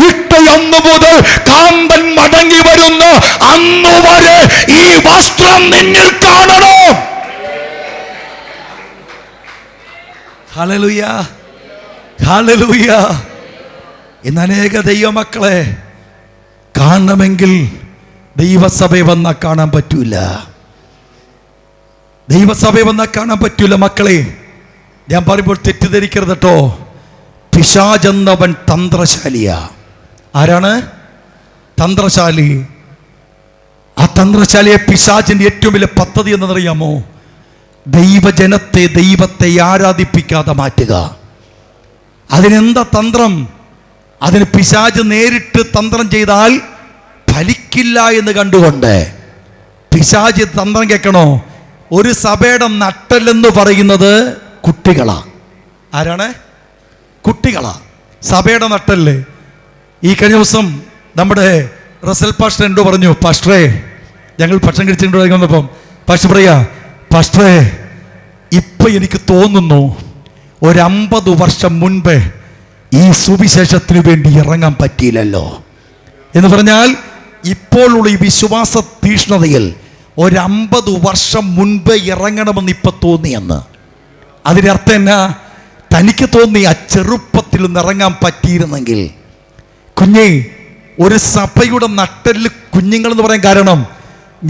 ഇട്ട അന്നു മുതൽ കാന്തൻ മടങ്ങി വരുന്ന അന്നു വരെ ഈ വസ്ത്രം നിന്നിൽ കാണണം. ഹല്ലേലൂയ. ഹല്ലേലൂയ. ഇന്ന് അനേക ദൈവമക്കളെ കാണണമെങ്കിൽ ദൈവസഭ വന്നാൽ കാണാൻ പറ്റൂല. ദൈവസഭ വന്നാൽ കാണാൻ പറ്റൂല. മക്കളെ, ഞാൻ പറയുമ്പോൾ തെറ്റിദ്ധരിക്കരുത് കേട്ടോ. പിശാചെന്നവൻ തന്ത്രശാലിയാ. ആരാണ് തന്ത്രശാലി? ആ തന്ത്രശാലിയെ പിശാചിന്റെ ഏറ്റവും വലിയ പദ്ധതി എന്നറിയാമോ? ദൈവജനത്തെ ദൈവത്തെ ആരാധിപ്പിക്കാതെ മാറ്റുക. അതിനെന്താ തന്ത്രം? അതിന് പിശാച് നേരിട്ട് തന്ത്രം ചെയ്താൽ ഫലിക്കില്ല എന്ന് കണ്ടുകൊണ്ട് പിശാച് തന്ത്രം കേൾക്കണോ? ഒരു സഭയുടെ നട്ടെല്ലെന്ന് പറയുന്നത് കുട്ടികളാ. ആരാണ്? കുട്ടികളാ സഭയുടെ നട്ടല്. ഈ കഴിഞ്ഞ ദിവസം നമ്മുടെ റസൽ പാസ്റ്റർ എന്തോ പറഞ്ഞു, പാസ്റ്ററേ ഞങ്ങൾ ഭക്ഷണം കഴിച്ചിട്ട് വന്നപ്പം പാസ്റ്റർ പറയാ, പാസ്റ്ററേ ഇപ്പൊ എനിക്ക് തോന്നുന്നു 50 വർഷം മുൻപ് ഈ സുവിശേഷത്തിന് വേണ്ടി ഇറങ്ങാൻ പറ്റിയില്ലല്ലോ എന്ന് പറഞ്ഞാൽ ഇപ്പോഴുള്ള ഈ വിശ്വാസ തീഷ്ണതയിൽ 50 വർഷം മുൻപ് ഇറങ്ങണമെന്ന് ഇപ്പൊ തോന്നിയെന്ന്. അതിൻ്റെ അർത്ഥം എന്നാ? തനിക്ക് തോന്നി ആ ചെറുപ്പത്തിൽ നിന്ന് ഇറങ്ങാൻ പറ്റിയിരുന്നെങ്കിൽ. കുഞ്ഞേ, ഒരു സഭയുടെ നട്ടല് കുഞ്ഞുങ്ങൾ എന്ന് പറയാൻ കാരണം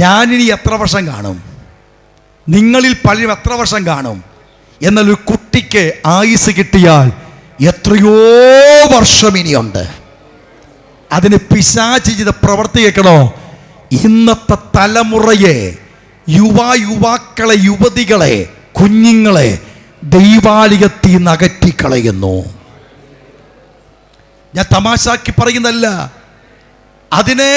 ഞാനിനി എത്ര വർഷം കാണും, നിങ്ങളിൽ പലരും എത്ര വർഷം കാണും. എന്നാൽ ഒരു കുട്ടിക്ക് ആയുസ് കിട്ടിയാൽ എത്രയോ വർഷം ഇനിയുണ്ട്. അതിന് പിശാച് ചെയ്ത പ്രവർത്തി കേൾക്കണോ? ഇന്നത്തെ തലമുറയെ, യുവാക്കളെ, യുവതികളെ, കുഞ്ഞുങ്ങളെ ദൈവാലയത്തിൽ നിന്ന് അകറ്റിക്കളയുന്നു. ഞാൻ തമാശാക്കി പറയുന്നല്ല. അതിനെ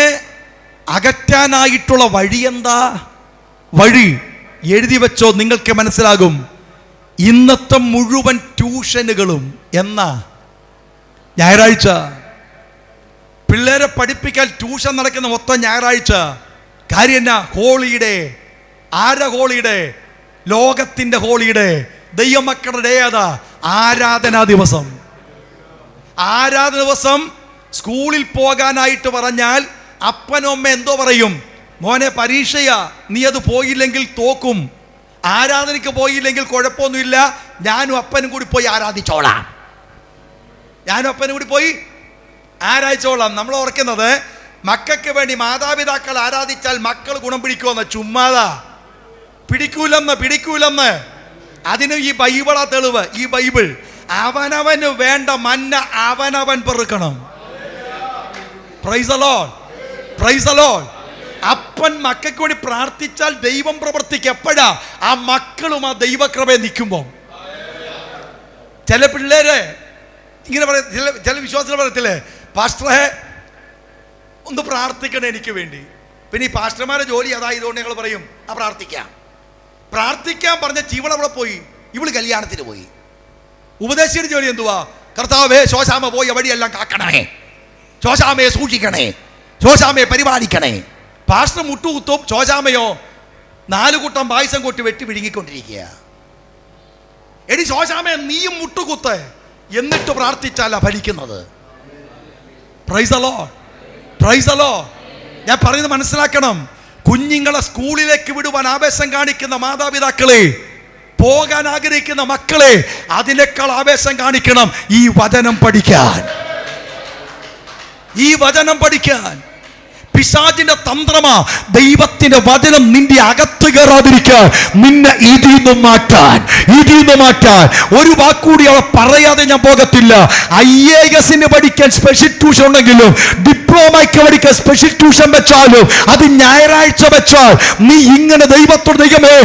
അകറ്റാനായിട്ടുള്ള വഴി എന്താ? വഴി എഴുതി വെച്ചോ, നിങ്ങൾക്ക് മനസ്സിലാകും. ഇന്നത്തെ മുഴുവൻ ട്യൂഷനുകളും എന്നാ? ഞായറാഴ്ച. പിള്ളേരെ പഠിപ്പിക്കാൻ ട്യൂഷൻ നടക്കുന്ന മൊത്തം ഞായറാഴ്ച. കാര്യം എന്നാ? ഹോളിഡേ. ആരാ ഹോളിഡേ? ലോകത്തിന്റെ ഹോളിഡേ. ദൈവമക്കളുടെ ഡേ ഏതാ? ആരാധനാ ദിവസം. ആരാധന ദിവസം സ്കൂളിൽ പോകാനായിട്ട് പറഞ്ഞാൽ അപ്പനും അമ്മ എന്തോ പറയും? മോനെ പരീക്ഷയാ, നീ അത് പോയില്ലെങ്കിൽ തോക്കും. ആരാധനയ്ക്ക് പോയില്ലെങ്കിൽ കുഴപ്പമൊന്നുമില്ല, ഞാനും അപ്പനും കൂടി പോയി ആരാധിച്ചോളാം. ഞാനും അപ്പനും കൂടി പോയി ആരാധിച്ചോളാം. നമ്മൾ ഓർക്കുന്നത് മക്കൾക്ക് വേണ്ടി മാതാപിതാക്കൾ ആരാധിച്ചാൽ മക്കൾ ഗുണം പിടിക്കുമെന്ന്. ചുമ്മാതാ. പിടിക്കൂലെന്ന്. അതിന് ഈ ബൈബിളാ തെളിവ്. ഈ ബൈബിൾ അവനവന് വേണ്ട മന്ന അവനവൻ പെറുക്കണം. Praise the lord. Praise the lord. അപ്പൻ മക്കൾക്ക് വേണ്ടി പ്രാർത്ഥിച്ചാൽ ദൈവം പ്രവർത്തിക്കും. എപ്പോഴാ? ആ മക്കളും ആ ദൈവകൃപയെ നിൽക്കുമ്പോൾ. ചില പിള്ളേര് ഇങ്ങനെ പറയും, ചില വിശ്വാസികൾ പറയത്തില്ലേ, പാസ്റ്ററെ ഒന്ന് പ്രാർത്ഥിക്കണേ എനിക്ക് വേണ്ടി. പിന്നെ ഈ പാസ്റ്റർമാരുടെ ജോലി അതായതുകൊണ്ട് ഞങ്ങൾ പറയും പ്രാർത്ഥിക്കാൻ പറഞ്ഞ ജീവൾ അവിടെ പോയി, ഇവള് കല്യാണത്തിന് പോയി. ഉപദേശിയുടെ ജോലി എന്തുവാ? കർത്താവേ ശോശാമ പോയ വഴിയെല്ലാം കാക്കണേ, ശോശാമയെ സൂക്ഷിക്കണേ, ശോശാമയെ പരിപാലിക്കണേ. പാസ്റ്റർ മുട്ടുകുത്തും, ശോശാമയോ 4 കൂട്ടം പായസം കൊട്ടി വെട്ടി വിഴുങ്ങിക്കൊണ്ടിരിക്കുക. എടി ശോശാമേ, നീയും മുട്ടുകുത്ത്, എന്നിട്ട് പ്രാർത്ഥിച്ചാലാ ഫലിക്കുന്നത്. Praise the lord, praise the lord. ഞാൻ പറയുന്നത് മനസ്സിലാക്കണം. കുഞ്ഞുങ്ങളെ സ്കൂളിലേക്ക് വിടുവാൻ ആവേശം കാണിക്കുന്ന മാതാപിതാക്കളെ, പോകാൻ ആഗ്രഹിക്കുന്ന മക്കളെ, അതിനേക്കാൾ ആവേശം കാണിക്കണം ഈ വചനം പഠിക്കാൻ. ഈ വചനം പഠിക്കാൻ. പിശാചിന്റെ തന്ത്രമാ ദൈവത്തിന്റെ വചനം നിന്റെ അകത്ത് കയറാതിരിക്കാൻ, നിന്നെ ഇതിന്ന് മാറ്റാൻ. ഒരു വാക്കുകൂടി അവ പറയാതെ ഞാൻ പോകത്തില്ല. IAS പഠിക്കാൻ സ്പെഷ്യൽ ട്യൂഷൻ ഉണ്ടെങ്കിലും, ഡിപ്ലോമയ്ക്ക് പഠിക്കാൻ സ്പെഷ്യൽ ട്യൂഷൻ വെച്ചാലും, അത് ഞായറാഴ്ച വെച്ചാൽ നീ ഇങ്ങനെ ദൈവത്തോട്, ദൈവമേ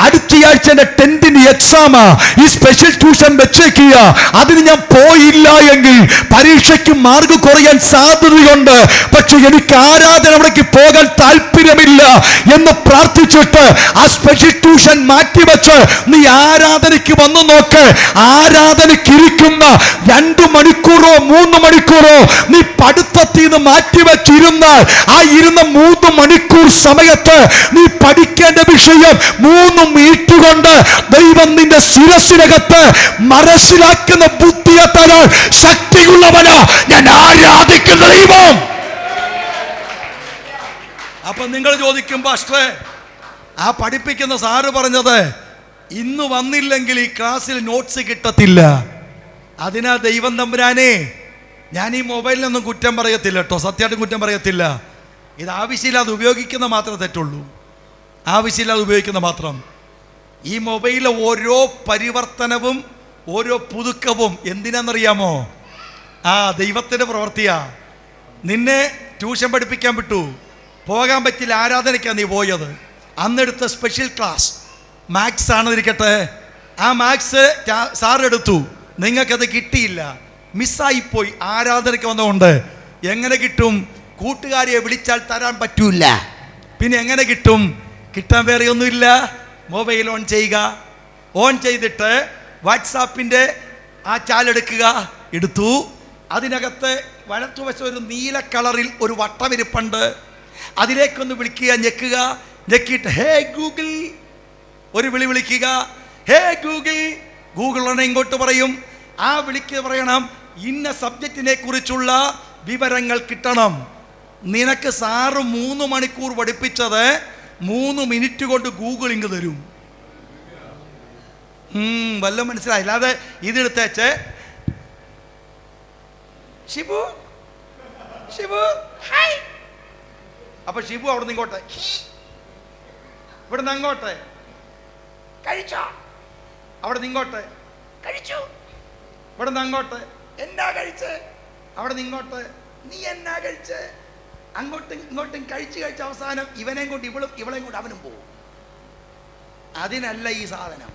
അടുത്തയാഴ്ച എൻ്റെ 10th എക്സാമാ, ഈ സ്പെഷ്യൽ ട്യൂഷൻ വെച്ചേക്കുക, അതിന് ഞാൻ പോയില്ല എങ്കിൽ പരീക്ഷയ്ക്ക് മാർക്ക് കുറയാൻ സാധ്യതയുണ്ട്, പക്ഷെ എനിക്ക് ആരാധന അവിടേക്ക് പോകാൻ താല്പര്യമില്ല എന്ന് പ്രാർത്ഥിച്ചിട്ട് ആ സ്പെഷ്യൽ ട്യൂഷൻ മാറ്റിവെച്ച് നീ ആരാധനയ്ക്ക് വന്നു നോക്ക്. ആരാധനയ്ക്ക് ഇരിക്കുന്ന 2 മണിക്കൂറോ 3 മണിക്കൂറോ നീ പഠിത്തത്തിൽ നിന്ന് മാറ്റിവെച്ചിരുന്നാൽ, ആ ഇരുന്ന 3 മണിക്കൂർ സമയത്ത് നീ പഠിക്കേണ്ട വിഷയം 3 മിനിറ്റ് കൊണ്ട് ദൈവം നിന്റെ ശിരസിനകത്ത് മനസ്സിലാക്കുന്ന ബുദ്ധിയെ തരാൻ ശക്തിയുള്ളവനാ ഞാൻ ആരാധിക്കുന്ന ദൈവം. അപ്പൊ നിങ്ങൾ ചോദിക്കും, പാസ്റ്ററെ, ആ പഠിപ്പിക്കുന്ന സാറ് പറഞ്ഞത് ഇന്ന് വന്നില്ലെങ്കിൽ ഈ ക്ലാസ്സിൽ നോട്ട്സ് കിട്ടത്തില്ല. അതിനാ ദൈവം തമ്പുരാനെ, ഞാൻ ഈ മൊബൈലിനൊന്നും കുറ്റം പറയത്തില്ല കേട്ടോ, സത്യമായിട്ടും കുറ്റം പറയത്തില്ല. ഇത് ആവശ്യമില്ലാതെ ഉപയോഗിക്കുന്ന മാത്രമേ തെറ്റുള്ളൂ. ആവശ്യമില്ലാതെ ഉപയോഗിക്കുന്ന മാത്രം. ഈ മൊബൈലിലെ ഓരോ പരിവർത്തനവും ഓരോ പുതുക്കവും എന്തിനാണെന്നറിയാമോ? ദൈവത്തിൻ്റെ പ്രവൃത്തിയാ. നിന്നെ ട്യൂഷൻ പഠിപ്പിക്കാൻ വിട്ടു, പോകാൻ പറ്റില്ല, ആരാധനയ്ക്കാണ് നീ പോയത്. അന്നെടുത്ത സ്പെഷ്യൽ ക്ലാസ് മാത്സ് ആണെന്നിരിക്കട്ടെ, ആ മാത്സ് സാറെടുത്തു, നിങ്ങൾക്കത് കിട്ടിയില്ല, മിസ്സായിപ്പോയി. ആരാധനയ്ക്ക് വന്നതുകൊണ്ട് എങ്ങനെ കിട്ടും? കൂട്ടുകാരെ വിളിച്ചാൽ തരാൻ പറ്റൂല. പിന്നെ എങ്ങനെ കിട്ടും? കിട്ടാൻ വേറെ ഒന്നുമില്ല. മൊബൈൽ ഓൺ ചെയ്യുക, ഓൺ ചെയ്തിട്ട് വാട്സാപ്പിൻ്റെ ആ ചാലെടുക്കുക. എടുത്തു, അതിനകത്ത് വലത്തുവശം ഒരു നീല കളറിൽ ഒരു വട്ടമിരിപ്പുണ്ട്, അതിലേക്കൊന്ന് വിളിക്കുക, ഞെക്കുക. ഞെക്കിയിട്ട് ഹേ ഗൂഗിൾ ഒരു വിളിക്കുക. ഹേ ഗൂഗിൾ. ഗൂഗിൾ ആണ് ഇങ്ങോട്ട് പറയും. ആ വിളിക്ക് പറയണം, ഇന്ന സബ്ജക്റ്റിനെ കുറിച്ചുള്ള വിവരങ്ങൾ കിട്ടണം. നിനക്ക് സാറ് 3 മണിക്കൂർ പഠിപ്പിച്ചത് 3 മിനിറ്റ് കൊണ്ട് ഗൂഗിൾ ഇങ്ങ് തരും. വല്ലതും മനസ്സിലായില്ല. അത് ഇതെടുത്തേച്ച് ഷിബു ഷിബു ഹായ്. അപ്പൊ ഷിബു അവിടെ നിന്ന് ഇങ്ങോട്ട്, ഇവിടെ നിന്ന് അങ്ങോട്ട് കഴിച്ചോ, അവിടെ നിന്ന് ഇങ്ങോട്ട് കഴിച്ചു, ഇവിടെ നിന്ന് അങ്ങോട്ട് എന്നാ കഴിച്ച്, അവിടെ നിന്ന് ഇങ്ങോട്ട് നീ എന്നാ കഴിച്ച്, അങ്ങോട്ടും ഇങ്ങോട്ടും കഴിച്ച് അവസാനം ഇവനെയും കൊണ്ട് ഇവളെയും കൊണ്ട് അവനും പോകും. അതിനല്ല ഈ സാധനം,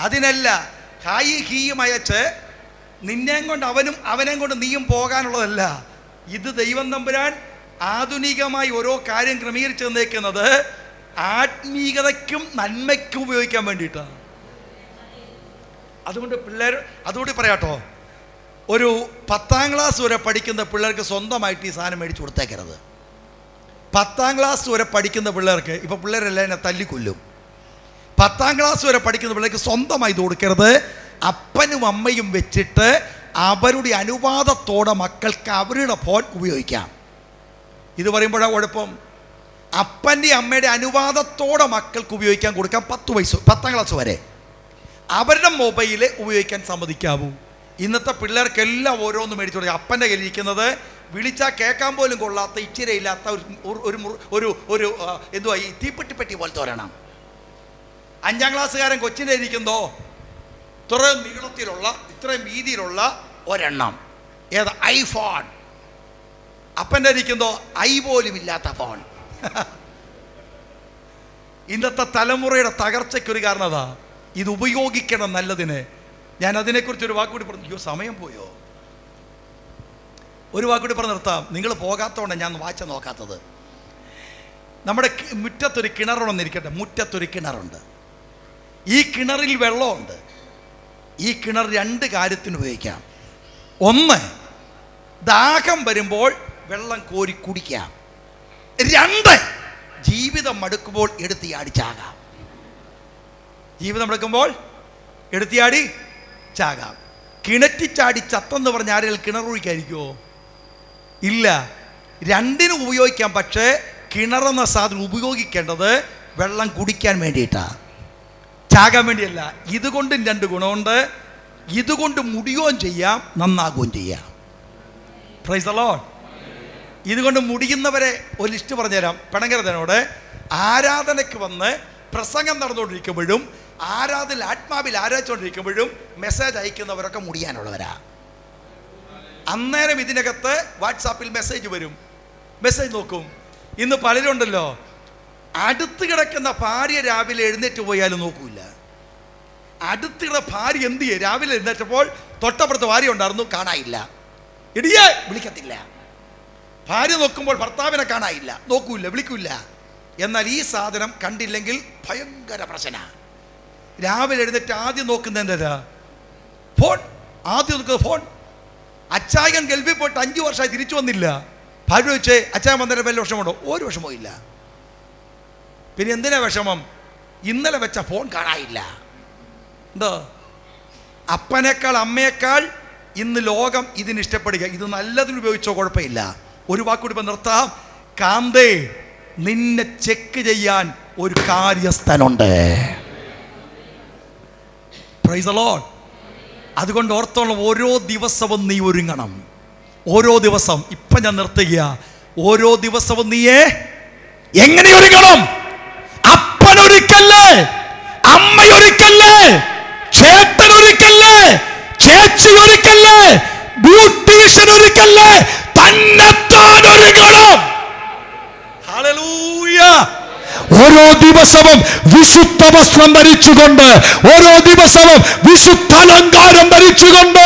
അതിനല്ല. ഹായി ഹീയും അയച്ച് നിന്നെയും കൊണ്ട് അവനെയും കൊണ്ട് നീയും പോകാനുള്ളതല്ല. ഇത് ദൈവം തമ്പുരാൻ ആധുനികമായി ഓരോ കാര്യം ക്രമീകരിച്ച് തന്നേക്കുന്നത് ആത്മീയതയ്ക്കും നന്മയ്ക്കും ഉപയോഗിക്കാൻ വേണ്ടിയിട്ടാണ്. അതുകൊണ്ട് അതുകൂടി പറയാട്ടോ, ഒരു 10ാം ക്ലാസ് വരെ പഠിക്കുന്ന പിള്ളേർക്ക് സ്വന്തമായിട്ട് ഈ സാധനം മേടിച്ച് കൊടുത്തേക്കരുത്. 10ാം ക്ലാസ് വരെ പഠിക്കുന്ന പിള്ളേർക്ക്, ഇപ്പം പിള്ളേരെല്ലാം എന്നെ തല്ലിക്കൊല്ലും. 10ാം ക്ലാസ് വരെ പഠിക്കുന്ന പിള്ളേർക്ക് സ്വന്തമായി ഇത് കൊടുക്കരുത്. അപ്പനും അമ്മയും വെച്ചിട്ട് അവരുടെ അനുവാദത്തോടെ മക്കൾക്ക് അവരുടെ ഫോൺ ഉപയോഗിക്കാം. ഇത് പറയുമ്പോഴാണ് കുഴപ്പം. അപ്പൻ്റെ അമ്മയുടെ അനുവാദത്തോടെ മക്കൾക്ക് ഉപയോഗിക്കാൻ കൊടുക്കാം. 10ാം ക്ലാസ് വരെ അവരുടെ മൊബൈൽ ഉപയോഗിക്കാൻ സമ്മതിക്കാവൂ. ഇന്നത്തെ പിള്ളേർക്കെല്ലാം ഓരോന്ന് മേടിച്ചു കൊടുക്കുക. അപ്പൻ്റെ കയ്യിലിരിക്കുന്നത് വിളിച്ചാൽ കേൾക്കാൻ പോലും കൊള്ളാത്ത, ഇച്ചിരയില്ലാത്ത ഒരു എന്തുവാ ഈ തീപ്പെട്ടിപ്പെട്ടി പോലത്തെ ഒരെണ്ണം. 5ാം ക്ലാസ്സുകാരൻ കൊച്ചിൻ്റെ ഇരിക്കുന്നതോ ഇത്രയും നീളത്തിലുള്ള ഇത്രയും വീതിയിലുള്ള ഒരെണ്ണം. ഏതാ? ഐഫോൺ. അപ്പൻ്റെ ഇരിക്കുന്നതോ ഐ പോലും ഇല്ലാത്ത ഫോൺ. ഇന്നത്തെ തലമുറയുടെ തകർച്ചയ്ക്കൊരു കാരണം അതാ. ഇത് ഉപയോഗിക്കണം നല്ലതിന്. ഞാൻ അതിനെക്കുറിച്ച് ഒരു വാക്കുകൂടി പറഞ്ഞു. അയ്യോ സമയം പോയോ? ഒരു വാക്കുകൂടി പറഞ്ഞ് നിർത്താം. നിങ്ങൾ പോകാത്തതുകൊണ്ട് ഞാൻ വാച്ച നോക്കാത്തത്. നമ്മുടെ മുറ്റത്തൊരു കിണറുണ്ടെന്നിരിക്കട്ടെ. മുറ്റത്തൊരു കിണറുണ്ട്. ഈ കിണറിൽ വെള്ളമുണ്ട്. ഈ കിണർ 2 കാര്യത്തിന് ഉപയോഗിക്കാം. ഒന്ന്, ദാഹം വരുമ്പോൾ വെള്ളം കോരി കുടിക്കാം. 2, ജീവിതം മടുക്കുമ്പോൾ എടുത്തിയാടി ചാകാം. ജീവിതം മടുക്കുമ്പോൾ എടുത്തിയാടി ചാകാം. കിണറ്റിച്ചാടി ചത്തെന്ന് പറഞ്ഞ ആരെങ്കിലും കിണറൊഴിക്കായിരിക്കുമോ? ഇല്ല. രണ്ടിനും ഉപയോഗിക്കാം. പക്ഷേ കിണറെന്ന സാധനം ഉപയോഗിക്കേണ്ടത് വെള്ളം കുടിക്കാൻ വേണ്ടിയിട്ടാണ്, ചാകാൻ വേണ്ടിയല്ല. ഇതുകൊണ്ടും രണ്ട് ഗുണമുണ്ട്. ഇതുകൊണ്ട് മുടിയുകയും ചെയ്യാം, നന്നാകുകയും ചെയ്യാം. Price the Lord. ഇതുകൊണ്ട് മുടിയുന്നവരെ ഒരു ലിസ്റ്റ് പറഞ്ഞുതരാം. പിണങ്ങരുതനോട് ആരാധനയ്ക്ക് വന്ന് പ്രസംഗം നടന്നുകൊണ്ടിരിക്കുമ്പോഴും ആത്മാവിൽ ആരാധിച്ചുകൊണ്ടിരിക്കുമ്പോഴും മെസ്സേജ് അയക്കുന്നവരൊക്കെ മുടിയാനുള്ളവരാ. അന്നേരം ഇതിനകത്ത് വാട്സാപ്പിൽ മെസ്സേജ് വരും. മെസ്സേജ് നോക്കും. ഇന്ന് പലരുണ്ടല്ലോ, അടുത്ത് കിടക്കുന്ന ഭാര്യ രാവിലെ എഴുന്നേറ്റ് പോയാലും നോക്കൂല. അടുത്ത് കിടന്ന ഭാര്യ എന്ത് ചെയ്യും? രാവിലെ എഴുന്നേറ്റപ്പോൾ തൊട്ടപ്പുറത്ത് ഭാര്യ ഉണ്ടായിരുന്നു, കാണാനില്ല. ഇടിയേ വിളിക്കത്തില്ല. ഭാര്യ നോക്കുമ്പോൾ ഭർത്താവിനെ കാണാനില്ല, നോക്കൂല, വിളിക്കൂല. എന്നാൽ ഈ സാധനം കണ്ടില്ലെങ്കിൽ ഭയങ്കര പ്രശ്നമാണ്. രാവിലെ എഴുന്നേറ്റ് ആദ്യം നോക്കുന്നത് എന്താ? ഫോൺ. ആദ്യം നോക്കുന്നത് ഫോൺ. അച്ചായൻ ഗൾഫിൽ പോയിട്ട് 5 വർഷമായി തിരിച്ചു വന്നില്ല. ഭാര്യ ചോദിച്ചേ, അച്ചായൻ വന്നേരം വല്ല വിഷമമുണ്ടോ? ഒരു വിഷമവും ഇല്ല. പിന്നെ എന്തിനാ വിഷമം? ഇന്നലെ വെച്ച ഫോൺ കാണാനില്ല. എന്തോ അപ്പനേക്കാൾ അമ്മയേക്കാൾ ഇന്ന് ലോകം ഇതിന് ഇഷ്ടപ്പെടുക. ഇത് നല്ലതിന് ഉപയോഗിച്ചോ കുഴപ്പമില്ല. ഒരു വാക്കുകൂടി ഇപ്പം നിർത്താം. കാന്തേ, നിന്നെ ചെക്ക് ചെയ്യാൻ ഒരു കാര്യസ്ഥനുണ്ട്. Price the Lord. അതുകൊണ്ട് ഓർത്തോളം, ഓരോ ദിവസവും നീ ഒരുങ്ങണം. ഓരോ ദിവസം. ഇപ്പം ഞാൻ നിർത്തുക. ഓരോ ദിവസവും നീയെ എങ്ങനെ ഒരുങ്ങണം? അപ്പനൊരുക്കല്ലേ, അമ്മയൊരുക്കല്ലേ, ചേട്ടനൊരുക്കല്ലേ, ചേച്ചി ഒരുക്കല്ലേ, ബ്യൂട്ടീഷ്യൻ ഒരുക്കല്ലേ, തന്നെത്താൻ ഒരുങ്ങണം. ഹല്ലേലൂയ. ഓരോ ദിവസവും വിശുദ്ധ വസ്ത്രം ധരിച്ചുകൊണ്ട്, ഓരോ ദിവസവും വിശുദ്ധ അലങ്കാരം ധരിച്ചുകൊണ്ട്